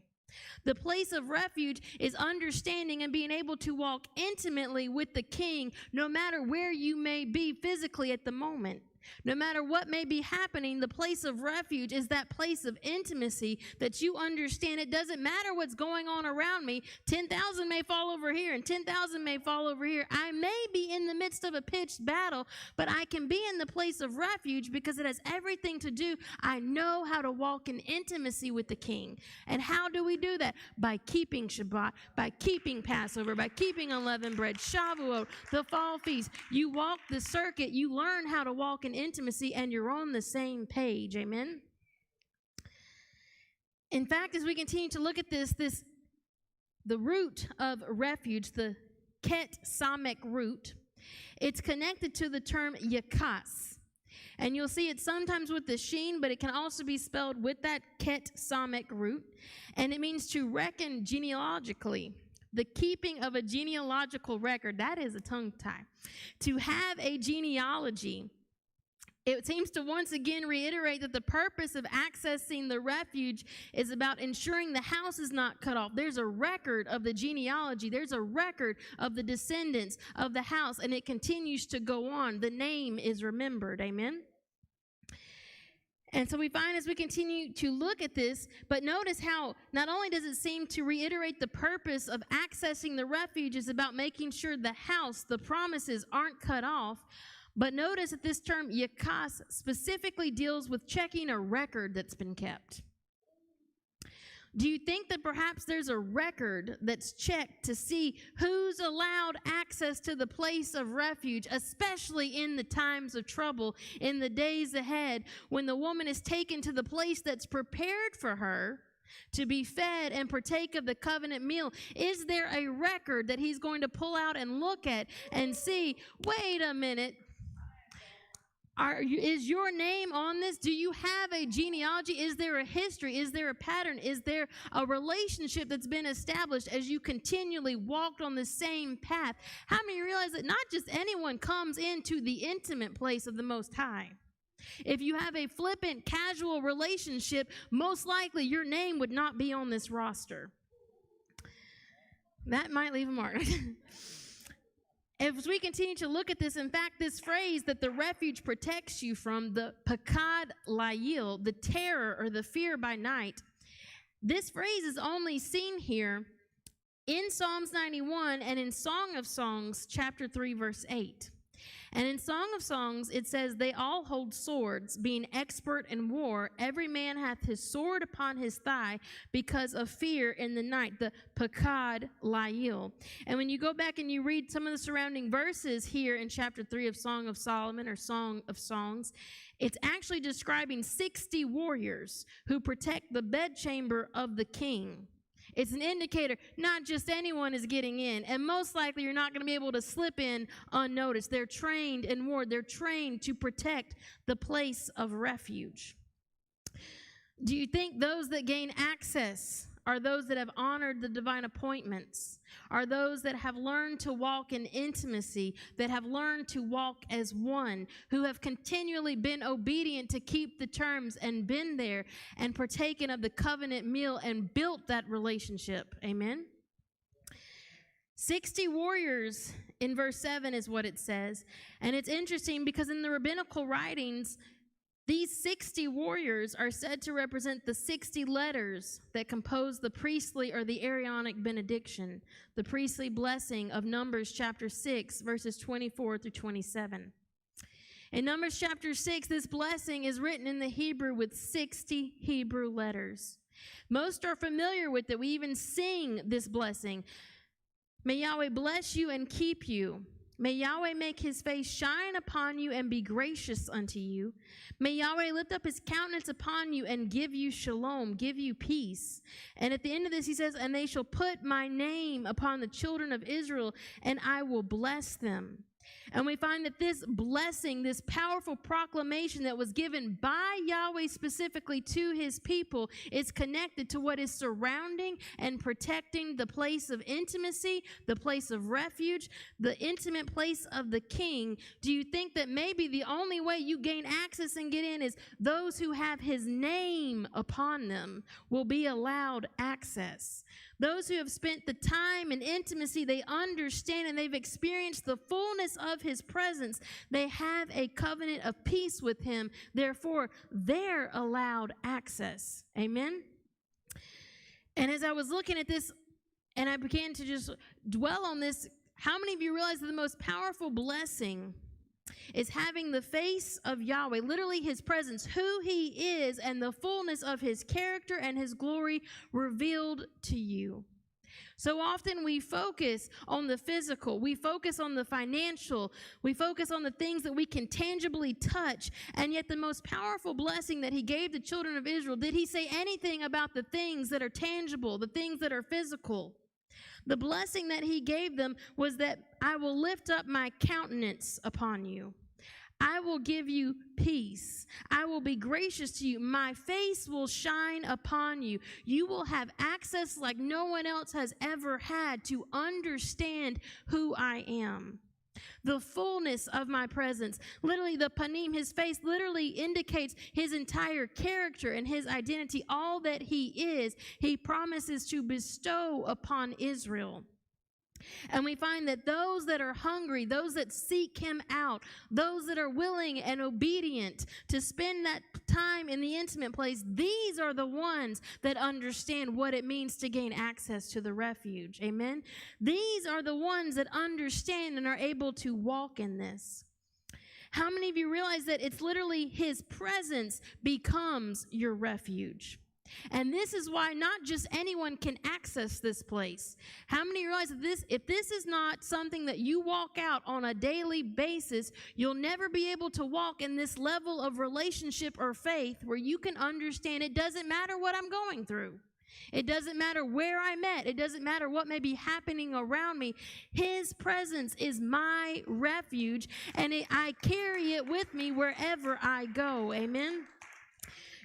The place of refuge is understanding and being able to walk intimately with the King, no matter where you may be physically at the moment. No matter what may be happening, the place of refuge is that place of intimacy that you understand it doesn't matter what's going on around me. 10,000 may fall over here and 10,000 may fall over here. I may be in the midst of a pitched battle, but I can be in the place of refuge because it has everything to do. I know how to walk in intimacy with the King. And how do we do that? By keeping Shabbat, by keeping Passover, by keeping unleavened bread, Shavuot, the fall feast. You walk the circuit, you learn how to walk in intimacy, and you're on the same page. Amen. In fact, as we continue to look at this, the root of refuge, the ket samek root, it's connected to the term yakas. And you'll see it sometimes with the sheen, but it can also be spelled with that ket samek root. And it means to reckon genealogically. The keeping of a genealogical record. That is a tongue tie. To have a genealogy. It seems to once again reiterate that the purpose of accessing the refuge is about ensuring the house is not cut off. There's a record of the genealogy. There's a record of the descendants of the house, and it continues to go on. The name is remembered. Amen? And so we find as we continue to look at this, but notice how not only does it seem to reiterate the purpose of accessing the refuge is about making sure the house, the promises aren't cut off, but notice that this term, yakas, specifically deals with checking a record that's been kept. Do you think that perhaps there's a record that's checked to see who's allowed access to the place of refuge, especially in the times of trouble, in the days ahead, when the woman is taken to the place that's prepared for her to be fed and partake of the covenant meal? Is there a record that he's going to pull out and look at and see, wait a minute, Is your name on this? Do you have a genealogy? Is there a history? Is there a pattern? Is there a relationship that's been established as you continually walked on the same path? How many realize that not just anyone comes into the intimate place of the Most High? If you have a flippant, casual relationship, most likely your name would not be on this roster. That might leave a mark. As we continue to look at this, in fact, this phrase that the refuge protects you from, the pakad layil, the terror or the fear by night, this phrase is only seen here in Psalms 91 and in Song of Songs, chapter 3, verse 8. And in Song of Songs, it says, they all hold swords, being expert in war. Every man hath his sword upon his thigh because of fear in the night, the pakad layil. And when you go back and you read some of the surrounding verses here in chapter 3 of Song of Solomon or Song of Songs, it's actually describing 60 warriors who protect the bedchamber of the king. It's an indicator not just anyone is getting in, and most likely you're not going to be able to slip in unnoticed. They're trained in war. They're trained to protect the place of refuge. Do you think those that gain access are those that have honored the divine appointments? Are those that have learned to walk in intimacy, that have learned to walk as one, who have continually been obedient to keep the terms and been there and partaken of the covenant meal and built that relationship? Amen? 60 warriors in verse 7 is what it says. And it's interesting because in the rabbinical writings, these 60 warriors are said to represent the 60 letters that compose the priestly or the Aaronic benediction, the priestly blessing of Numbers chapter 6, verses 24 through 27. In Numbers chapter 6, this blessing is written in the Hebrew with 60 Hebrew letters. Most are familiar with it. We even sing this blessing. May Yahweh bless you and keep you. May Yahweh make his face shine upon you and be gracious unto you. May Yahweh lift up his countenance upon you and give you shalom, give you peace. And at the end of this, he says, and they shall put my name upon the children of Israel, and I will bless them. And we find that this blessing, this powerful proclamation that was given by Yahweh specifically to his people, is connected to what is surrounding and protecting the place of intimacy, the place of refuge, the intimate place of the king. Do you think that maybe the only way you gain access and get in is those who have his name upon them will be allowed access? Those who have spent the time and intimacy, they understand and they've experienced the fullness of his presence. They have a covenant of peace with him. Therefore, they're allowed access. Amen? And as I was looking at this and I began to just dwell on this, how many of you realize that the most powerful blessing is having the face of Yahweh, literally his presence, who he is, and the fullness of his character and his glory revealed to you? So often we focus on the physical, we focus on the financial, we focus on the things that we can tangibly touch, and yet the most powerful blessing that he gave the children of Israel, did he say anything about the things that are tangible, the things that are physical? The blessing that he gave them was that I will lift up my countenance upon you. I will give you peace. I will be gracious to you. My face will shine upon you. You will have access like no one else has ever had to understand who I am. The fullness of my presence. Literally, the panim, his face, literally indicates his entire character and his identity. All that he is, he promises to bestow upon Israel. And we find that those that are hungry, those that seek him out, those that are willing and obedient to spend that time in the intimate place, these are the ones that understand what it means to gain access to the refuge. Amen? These are the ones that understand and are able to walk in this. How many of you realize that it's literally his presence becomes your refuge? And this is why not just anyone can access this place. How many realize that if this is not something that you walk out on a daily basis, you'll never be able to walk in this level of relationship or faith where you can understand it doesn't matter what I'm going through. It doesn't matter where I'm at. It doesn't matter what may be happening around me. His presence is my refuge, and I carry it with me wherever I go. Amen?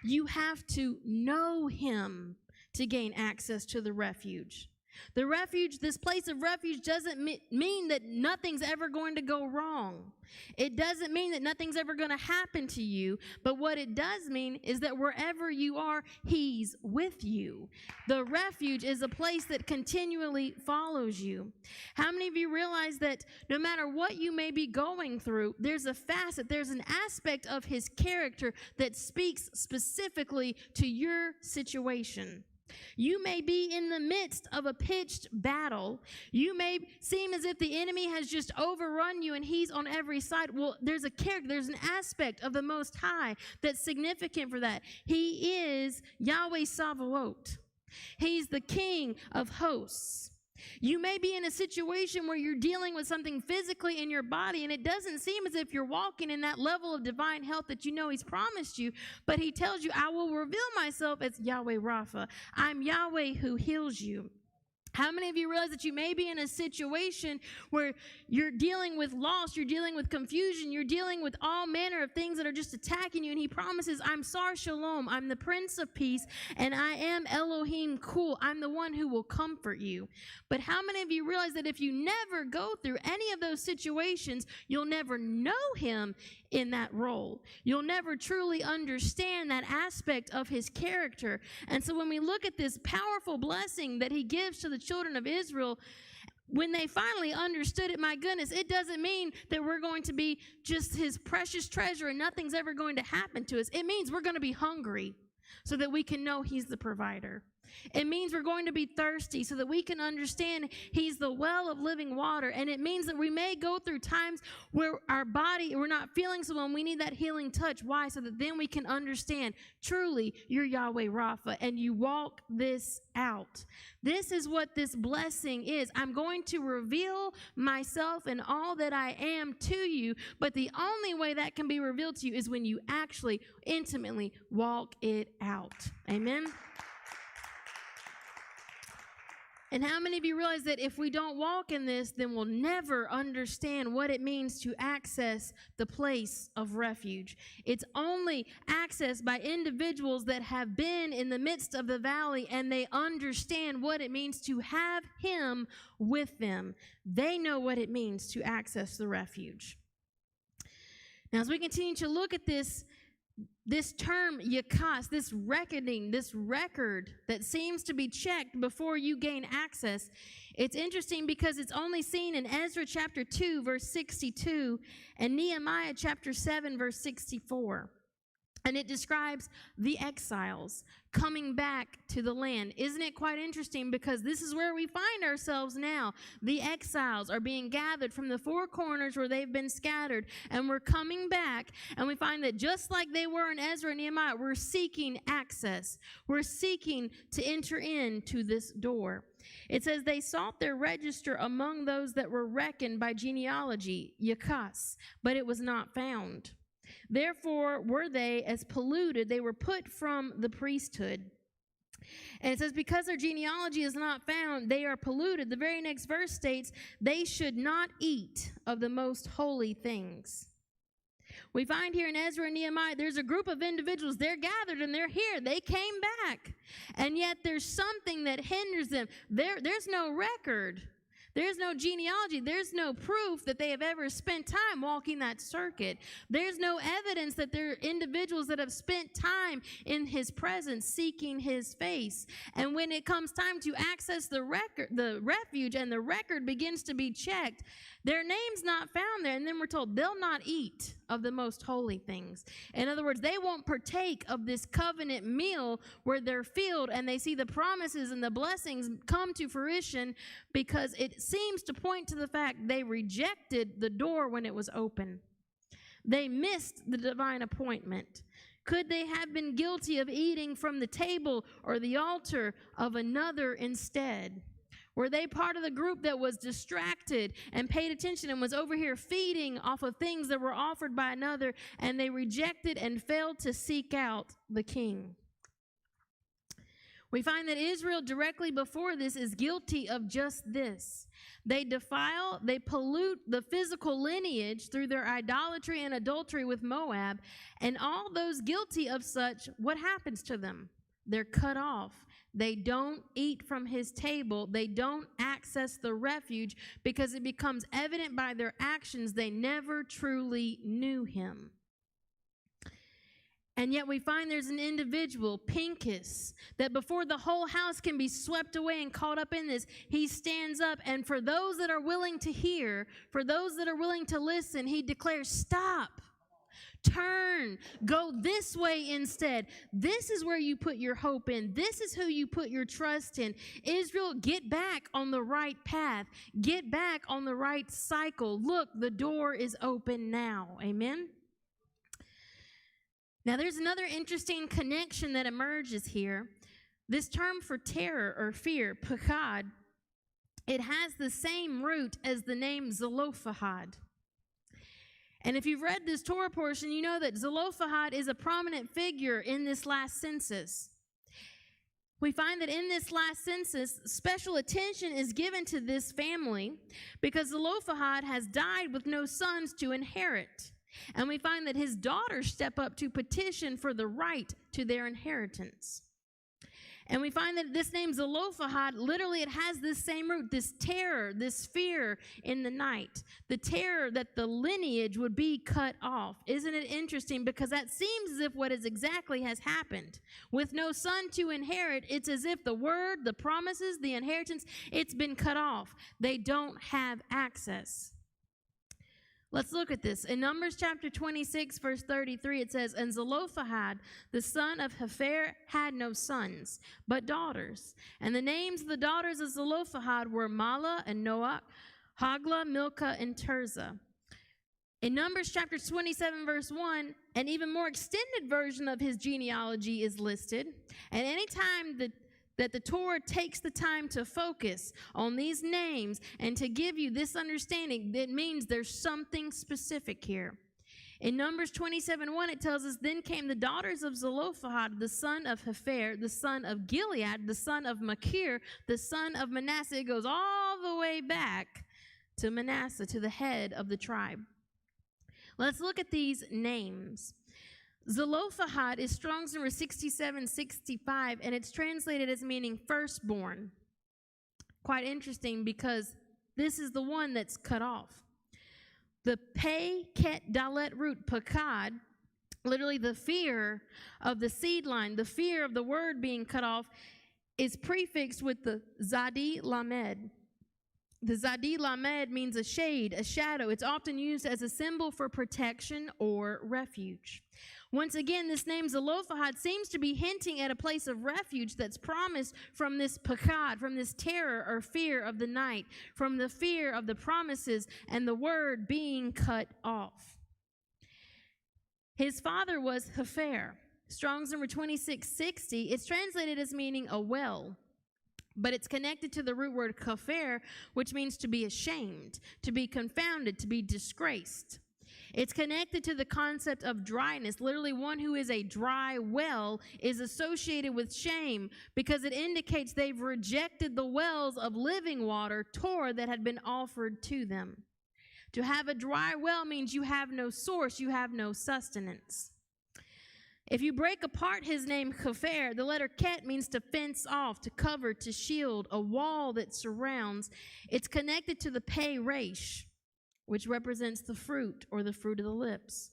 You have to know him to gain access to the refuge. The refuge, this place of refuge, doesn't mean that nothing's ever going to go wrong. It doesn't mean that nothing's ever going to happen to you. But what it does mean is that wherever you are, he's with you. The refuge is a place that continually follows you. How many of you realize that no matter what you may be going through, there's a facet, there's an aspect of his character that speaks specifically to your situation? You may be in the midst of a pitched battle. You may seem as if the enemy has just overrun you and he's on every side. Well, there's a character, there's an aspect of the Most High that's significant for that. He is Yahweh Sabaoth. He's the King of hosts. You may be in a situation where you're dealing with something physically in your body, and it doesn't seem as if you're walking in that level of divine health that you know he's promised you, but he tells you, I will reveal myself as Yahweh Rapha. I'm Yahweh who heals you. How many of you realize that you may be in a situation where you're dealing with loss, you're dealing with confusion, you're dealing with all manner of things that are just attacking you, and he promises, I'm Sar Shalom, I'm the Prince of Peace, and I am Elohim Kul. I'm the one who will comfort you. But how many of you realize that if you never go through any of those situations, you'll never know him in that role? You'll never truly understand that aspect of his character. And so when we look at this powerful blessing that he gives to the children of Israel, when they finally understood it, my goodness, it doesn't mean that we're going to be just his precious treasure and nothing's ever going to happen to us. It means we're going to be hungry so that we can know he's the provider. It means we're going to be thirsty so that we can understand he's the well of living water. And it means that we may go through times where our body, we're not feeling so well, and we need that healing touch. Why? So that then we can understand truly you're Yahweh Rapha, and you walk this out. This is what this blessing is. I'm going to reveal myself and all that I am to you, but the only way that can be revealed to you is when you actually intimately walk it out. Amen? And how many of you realize that if we don't walk in this, then we'll never understand what it means to access the place of refuge? It's only accessed by individuals that have been in the midst of the valley and they understand what it means to have him with them. They know what it means to access the refuge. Now, as we continue to look at this term, yakas, this reckoning, this record that seems to be checked before you gain access, it's interesting because it's only seen in Ezra chapter 2, verse 62, and Nehemiah chapter 7, verse 64. And it describes the exiles coming back to the land. Isn't it quite interesting? Because this is where we find ourselves now. The exiles are being gathered from the four corners where they've been scattered. And we're coming back. And we find that just like they were in Ezra and Nehemiah, we're seeking access. We're seeking to enter into this door. It says they sought their register among those that were reckoned by genealogy, yakas, but it was not found. Therefore were they as polluted, they were put from the priesthood. And it says because their genealogy is not found, they are polluted. The very next verse states, they should not eat of the most holy things. We find here in Ezra and Nehemiah, there's a group of individuals, they're gathered and they're here. They came back. And yet there's something that hinders them. There's no record. There's no genealogy. There's no proof that they have ever spent time walking that circuit. There's no evidence that they're individuals that have spent time in his presence, seeking his face. And when it comes time to access the refuge, and the record begins to be checked, their name's not found there. And then we're told they'll not eat of the most holy things. In other words, they won't partake of this covenant meal where they're filled and they see the promises and the blessings come to fruition, because it seems to point to the fact they rejected the door when it was open. They missed the divine appointment. Could they have been guilty of eating from the table or the altar of another instead? Were they part of the group that was distracted and paid attention and was over here feeding off of things that were offered by another, and they rejected and failed to seek out the king? We find that Israel directly before this is guilty of just this. They defile, they pollute the physical lineage through their idolatry and adultery with Moab, and all those guilty of such, what happens to them? They're cut off. They don't eat from his table. They don't access the refuge because it becomes evident by their actions they never truly knew him. And yet we find there's an individual, Pinchas, that before the whole house can be swept away and caught up in this, he stands up, and for those that are willing to hear, for those that are willing to listen, he declares, stop, turn, go this way instead. This is where you put your hope in. This is who you put your trust in. Israel, get back on the right path. Get back on the right cycle. Look, the door is open now. Amen? Now, there's another interesting connection that emerges here. This term for terror or fear, pachad, it has the same root as the name Zelophehad. And if you've read this Torah portion, you know that Zelophehad is a prominent figure in this last census. We find that in this last census, special attention is given to this family because Zelophehad has died with no sons to inherit. And we find that his daughters step up to petition for the right to their inheritance. And we find that this name Zelophehad, literally it has this same root, this terror, this fear in the night. The terror that the lineage would be cut off. Isn't it interesting? Because that seems as if what is exactly has happened. With no son to inherit, it's as if the word, the promises, the inheritance, it's been cut off. They don't have access. Let's look at this. In Numbers chapter 26, verse 33, it says, And Zelophehad, the son of Hefer, had no sons, but daughters. And the names of the daughters of Zelophehad were Mahlah and Noach, Hoglah, Milcah, and Tirzah. In Numbers chapter 27, verse 1, an even more extended version of his genealogy is listed. And anytime that the Torah takes the time to focus on these names and to give you this understanding, that means there's something specific here. In Numbers 27:1, it tells us, Then came the daughters of Zelophehad, the son of Hefer, the son of Gilead, the son of Machir, the son of Manasseh. It goes all the way back to Manasseh, to the head of the tribe. Let's look at these names. Zelophehad is Strong's number 6765, and it's translated as meaning firstborn. Quite interesting because this is the one that's cut off. The Pei Ket Dalet root, pakad, literally the fear of the seed line, the fear of the word being cut off, is prefixed with the Zadi Lamed. The Zadi Lamed means a shade, a shadow. It's often used as a symbol for protection or refuge. Once again, this name Zelophehad seems to be hinting at a place of refuge that's promised from this pakad, from this terror or fear of the night, from the fear of the promises and the word being cut off. His father was Hefer. Strong's number 2660. It's translated as meaning a well, but it's connected to the root word kafer, which means to be ashamed, to be confounded, to be disgraced. It's connected to the concept of dryness. Literally, one who is a dry well is associated with shame because it indicates they've rejected the wells of living water, Torah, that had been offered to them. To have a dry well means you have no source, you have no sustenance. If you break apart his name, Hefer, the letter Ket means to fence off, to cover, to shield, a wall that surrounds. It's connected to the Pei Resh, which represents the fruit or the fruit of the lips.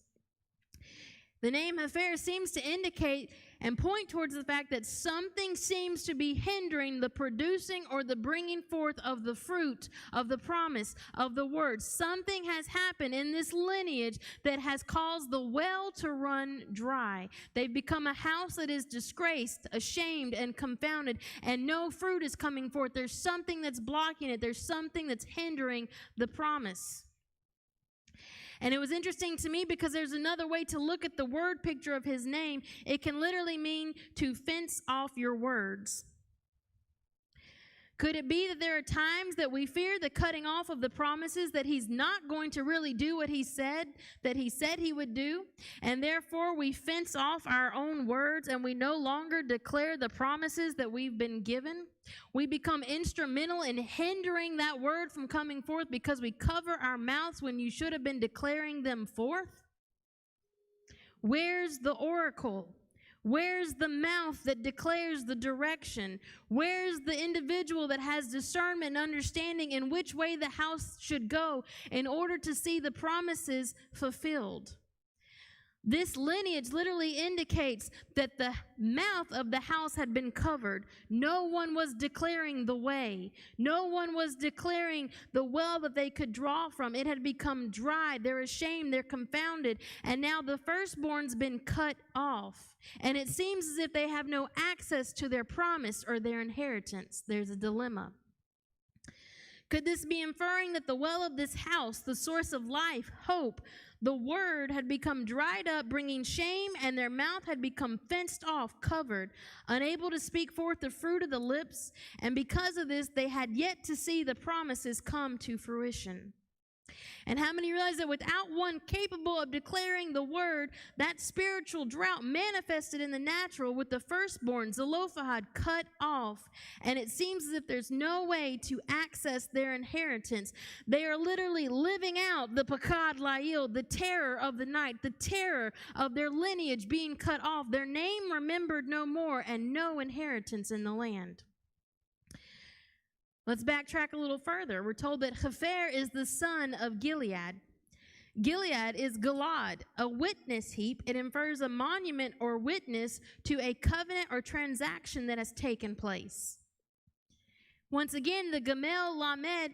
The name Hefer seems to indicate and point towards the fact that something seems to be hindering the producing or the bringing forth of the fruit, of the promise, of the word. Something has happened in this lineage that has caused the well to run dry. They've become a house that is disgraced, ashamed, and confounded, and no fruit is coming forth. There's something that's blocking it. There's something that's hindering the promise. And it was interesting to me because there's another way to look at the word picture of his name. It can literally mean to fence off your words. Could it be that there are times that we fear the cutting off of the promises, that he's not going to really do what he said he would do, and therefore we fence off our own words and we no longer declare the promises that we've been given? We become instrumental in hindering that word from coming forth because we cover our mouths when you should have been declaring them forth? Where's the oracle? Where's the mouth that declares the direction? Where's the individual that has discernment and understanding in which way the house should go in order to see the promises fulfilled? This lineage literally indicates that the mouth of the house had been covered. No one was declaring the way. No one was declaring the well that they could draw from. It had become dry. They're ashamed. They're confounded. And now the firstborn's been cut off. And it seems as if they have no access to their promise or their inheritance. There's a dilemma. Could this be inferring that the well of this house, the source of life, hope, the word had become dried up, bringing shame, and their mouth had become fenced off, covered, unable to speak forth the fruit of the lips, and because of this, they had yet to see the promises come to fruition? And how many realize that without one capable of declaring the word, that spiritual drought manifested in the natural with the firstborn, Zelophehad, cut off, and it seems as if there's no way to access their inheritance. They are literally living out the Pakad La'il, the terror of the night, the terror of their lineage being cut off, their name remembered no more, and no inheritance in the land. Let's backtrack a little further. We're told that Hefer is the son of Gilead. Gilead is Galad, a witness heap. It infers a monument or witness to a covenant or transaction that has taken place. Once again, the Gamel Lamed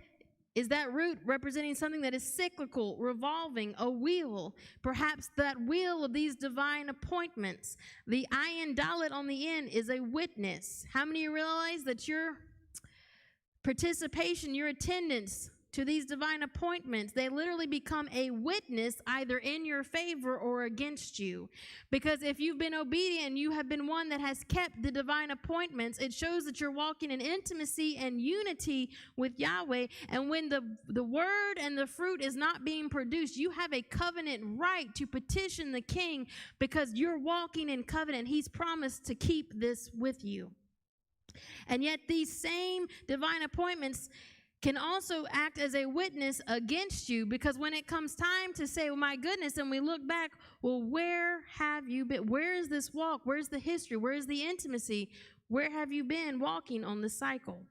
is that root representing something that is cyclical, revolving, a wheel. Perhaps that wheel of these divine appointments. The Ayin Dalet on the end is a witness. How many realize that your participation, your attendance to these divine appointments, they literally become a witness either in your favor or against you? Because if you've been obedient and you have been one that has kept the divine appointments, it shows that you're walking in intimacy and unity with Yahweh. And when the word and the fruit is not being produced, you have a covenant right to petition the king because you're walking in covenant. He's promised to keep this with you. And yet these same divine appointments can also act as a witness against you, because when it comes time to say, oh my goodness, and we look back, well, where have you been? Where is this walk? Where's the history? Where is the intimacy? Where have you been walking on the cycle?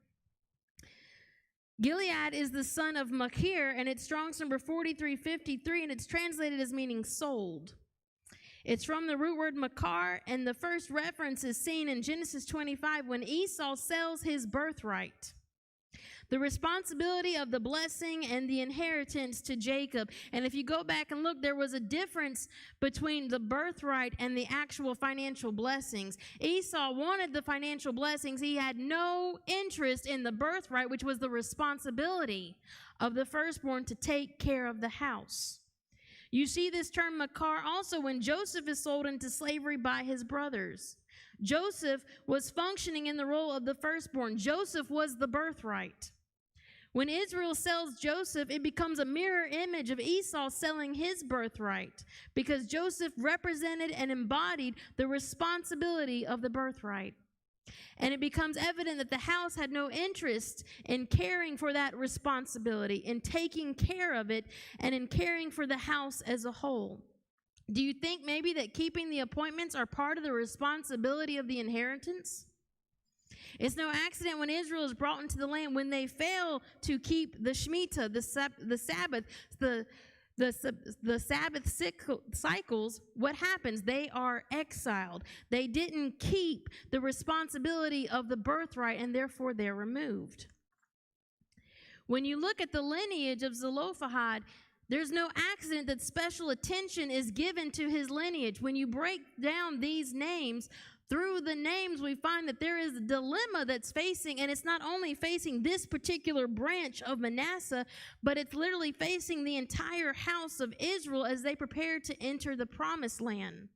Gilead is the son of Machir, and it's Strong's number 4353, and it's translated as meaning sold. It's from the root word makar, and the first reference is seen in Genesis 25 when Esau sells his birthright, the responsibility of the blessing and the inheritance to Jacob. And if you go back and look, there was a difference between the birthright and the actual financial blessings. Esau wanted the financial blessings. He had no interest in the birthright, which was the responsibility of the firstborn to take care of the house. You see this term makar also when Joseph is sold into slavery by his brothers. Joseph was functioning in the role of the firstborn. Joseph was the birthright. When Israel sells Joseph, it becomes a mirror image of Esau selling his birthright, because Joseph represented and embodied the responsibility of the birthright. And it becomes evident that the house had no interest in caring for that responsibility, in taking care of it, and in caring for the house as a whole. Do you think maybe that keeping the appointments are part of the responsibility of the inheritance? It's no accident when Israel is brought into the land, when they fail to keep the Shemitah, the Sabbath, the Sabbath cycles, what happens? They are exiled. They didn't keep the responsibility of the birthright, and therefore they're removed. When you look at the lineage of Zelophehad, there's no accident that special attention is given to his lineage. When you break down these names, through the names, we find that there is a dilemma that's facing, and it's not only facing this particular branch of Manasseh, but it's literally facing the entire house of Israel as they prepare to enter the promised land.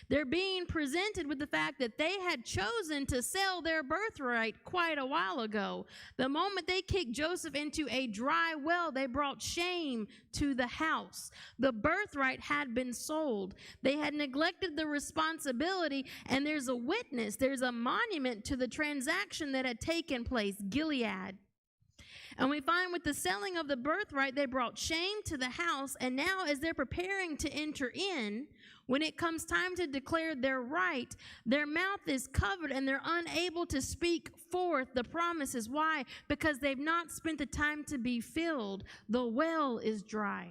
They're being presented with the fact that they had chosen to sell their birthright quite a while ago. The moment they kicked Joseph into a dry well, they brought shame to the house. The birthright had been sold. They had neglected the responsibility, and there's a witness, there's a monument to the transaction that had taken place, Gilead. And we find with the selling of the birthright, they brought shame to the house, and now as they're preparing to enter in, when it comes time to declare their right, their mouth is covered and they're unable to speak forth the promises. Why? Because they've not spent the time to be filled. The well is dry.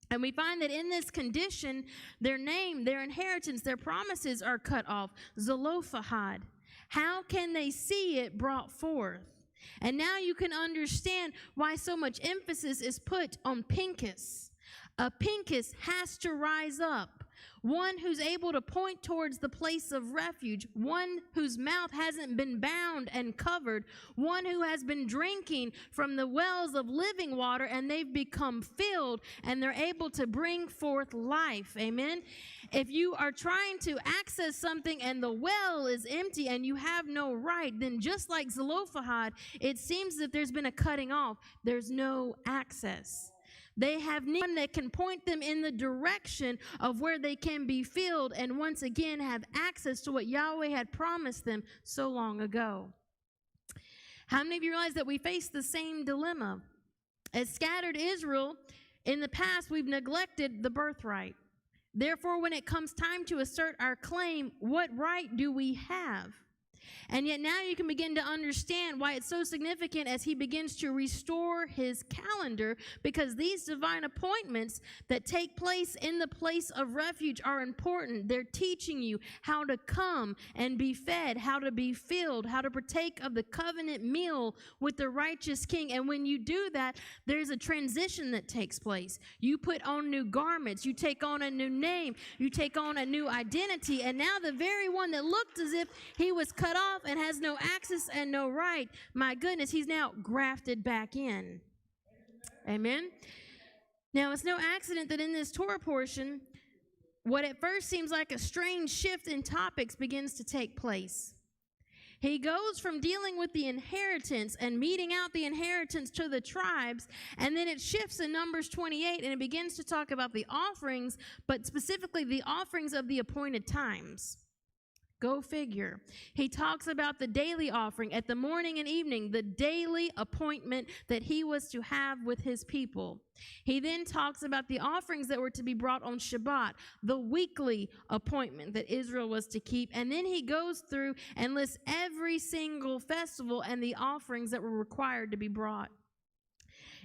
And we find that in this condition, their name, their inheritance, their promises are cut off. Zelophehad. How can they see it brought forth? And now you can understand why so much emphasis is put on Pinchas. A Pinchas has to rise up, one who's able to point towards the place of refuge, one whose mouth hasn't been bound and covered, one who has been drinking from the wells of living water and they've become filled and they're able to bring forth life. Amen. If you are trying to access something and the well is empty and you have no right, then just like Zelophehad, it seems that there's been a cutting off. There's no access. They have none that can point them in the direction of where they can be filled and once again have access to what Yahweh had promised them so long ago. How many of you realize that we face the same dilemma? As scattered Israel, in the past we've neglected the birthright. Therefore, when it comes time to assert our claim, what right do we have? And yet now you can begin to understand why it's so significant as he begins to restore his calendar, because these divine appointments that take place in the place of refuge are important. They're teaching you how to come and be fed, how to be filled, how to partake of the covenant meal with the righteous king. And when you do that, there's a transition that takes place. You put on new garments, you take on a new name, you take on a new identity, and now the very one that looked as if he was cut off and has no access and no right, my goodness, he's now grafted back in. Amen. Now, it's no accident that in this Torah portion, what at first seems like a strange shift in topics begins to take place. He goes from dealing with the inheritance and meting out the inheritance to the tribes, and then it shifts in Numbers 28, and it begins to talk about the offerings, but specifically the offerings of the appointed times. Go figure. He talks about the daily offering at the morning and evening, the daily appointment that he was to have with his people. He then talks about the offerings that were to be brought on Shabbat, the weekly appointment that Israel was to keep. And then he goes through and lists every single festival and the offerings that were required to be brought.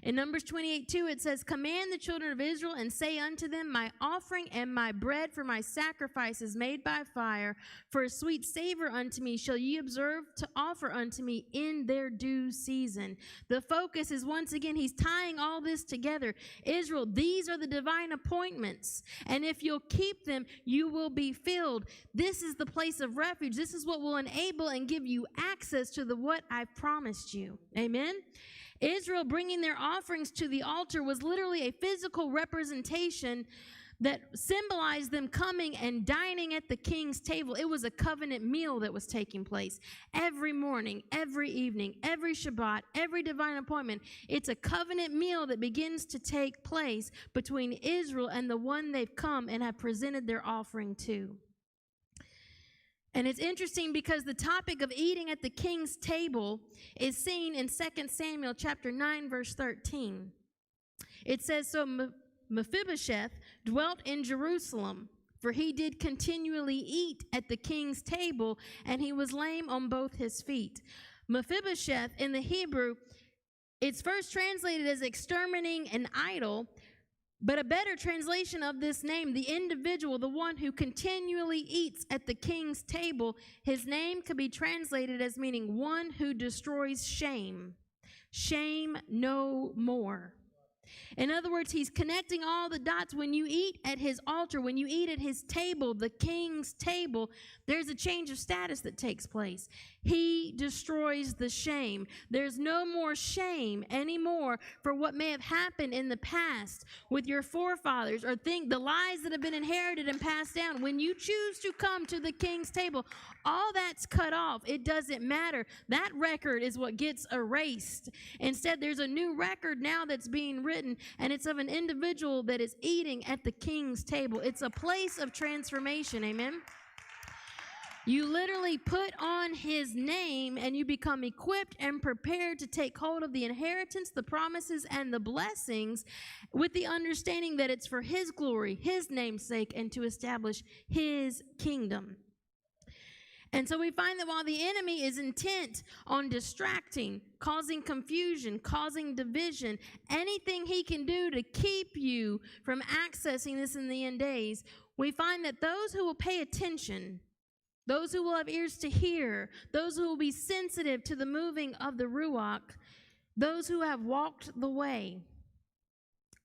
In Numbers 28:2, it says, "Command the children of Israel and say unto them, my offering and my bread for my sacrifices made by fire, for a sweet savor unto me, shall ye observe to offer unto me in their due season." The focus is once again, he's tying all this together. Israel, these are the divine appointments, and if you'll keep them, you will be filled. This is the place of refuge. This is what will enable and give you access to the what I've promised you. Amen? Israel bringing their offerings to the altar was literally a physical representation that symbolized them coming and dining at the king's table. It was a covenant meal that was taking place every morning, every evening, every Shabbat, every divine appointment. It's a covenant meal that begins to take place between Israel and the one they've come and have presented their offering to. And it's interesting because the topic of eating at the king's table is seen in 2 Samuel chapter 9, verse 13. It says, "So Mephibosheth dwelt in Jerusalem, for he did continually eat at the king's table, and he was lame on both his feet." Mephibosheth in the Hebrew, it's first translated as exterminating an idol, but a better translation of this name, the individual, the one who continually eats at the king's table, his name could be translated as meaning one who destroys shame. Shame no more. In other words, he's connecting all the dots. When you eat at his altar, when you eat at his table, the king's table, there's a change of status that takes place. He destroys the shame. There's no more shame anymore for what may have happened in the past with your forefathers or the lies that have been inherited and passed down. When you choose to come to the king's table, all that's cut off. It doesn't matter. That record is what gets erased. Instead, there's a new record now that's being written, and it's of an individual that is eating at the king's table. It's a place of transformation. Amen. You literally put on his name and you become equipped and prepared to take hold of the inheritance, the promises, and the blessings with the understanding that it's for his glory, his name's sake, and to establish his kingdom. And so we find that while the enemy is intent on distracting, causing confusion, causing division, anything he can do to keep you from accessing this in the end days, we find that those who will pay attention, those who will have ears to hear, those who will be sensitive to the moving of the Ruach, those who have walked the way,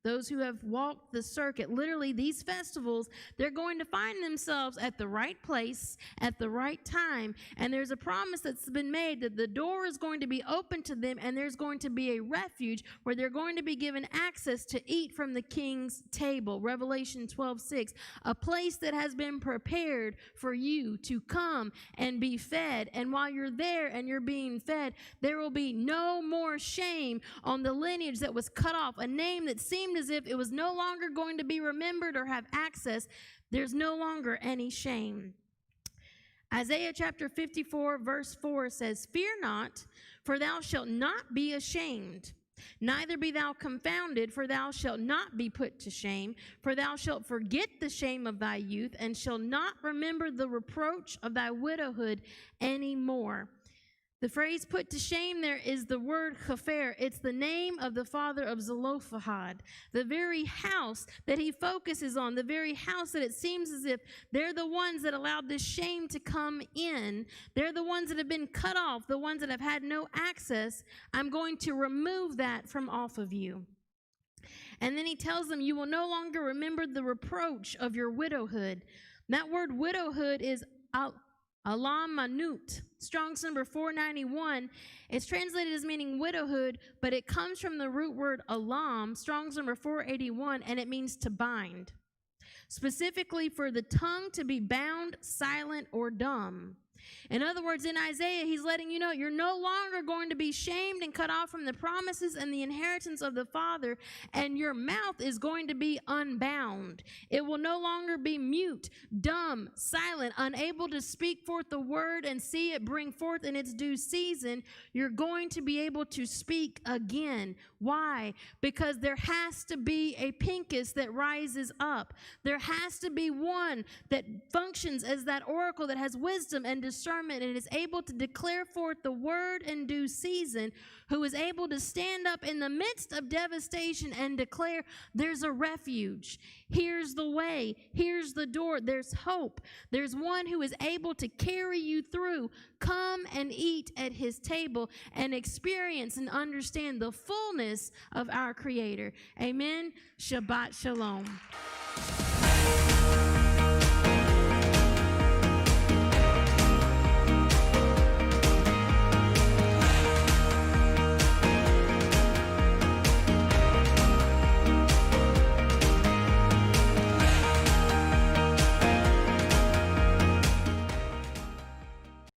those who have walked the circuit, literally these festivals, they're going to find themselves at the right place at the right time. And there's a promise that's been made that the door is going to be open to them, and there's going to be a refuge where they're going to be given access to eat from the king's table. Revelation 12:6, a place that has been prepared for you to come and be fed. And while you're there and you're being fed, there will be no more shame on the lineage that was cut off, a name that seemed as if it was no longer going to be remembered or have access. There's no longer any shame. Isaiah chapter 54 verse 4 says, "Fear not, for thou shalt not be ashamed. Neither be thou confounded, for thou shalt not be put to shame. For thou shalt forget the shame of thy youth, and shalt not remember the reproach of thy widowhood any more." The phrase "put to shame" there is the word chafer. It's the name of the father of Zelophehad. The very house that he focuses on, the very house that it seems as if they're the ones that allowed this shame to come in. They're the ones that have been cut off, the ones that have had no access. I'm going to remove that from off of you. And then he tells them, you will no longer remember the reproach of your widowhood. That word widowhood is Alam Manut, Strong's number 491. It's translated as meaning widowhood, but it comes from the root word alam, Strong's number 481, and it means to bind. Specifically for the tongue to be bound, silent, or dumb. In other words, in Isaiah, he's letting you know you're no longer going to be shamed and cut off from the promises and the inheritance of the Father, and your mouth is going to be unbound. It will no longer be mute, dumb, silent, unable to speak forth the word and see it bring forth in its due season. You're going to be able to speak again. Why? Because there has to be a Pinchas that rises up. There has to be one that functions as that oracle that has wisdom and discernment and is able to declare forth the word in due season, who is able to stand up in the midst of devastation and declare there's a refuge. Here's the way. Here's the door. There's hope. There's one who is able to carry you through. Come and eat at his table and experience and understand the fullness of our Creator. Amen. Shabbat Shalom.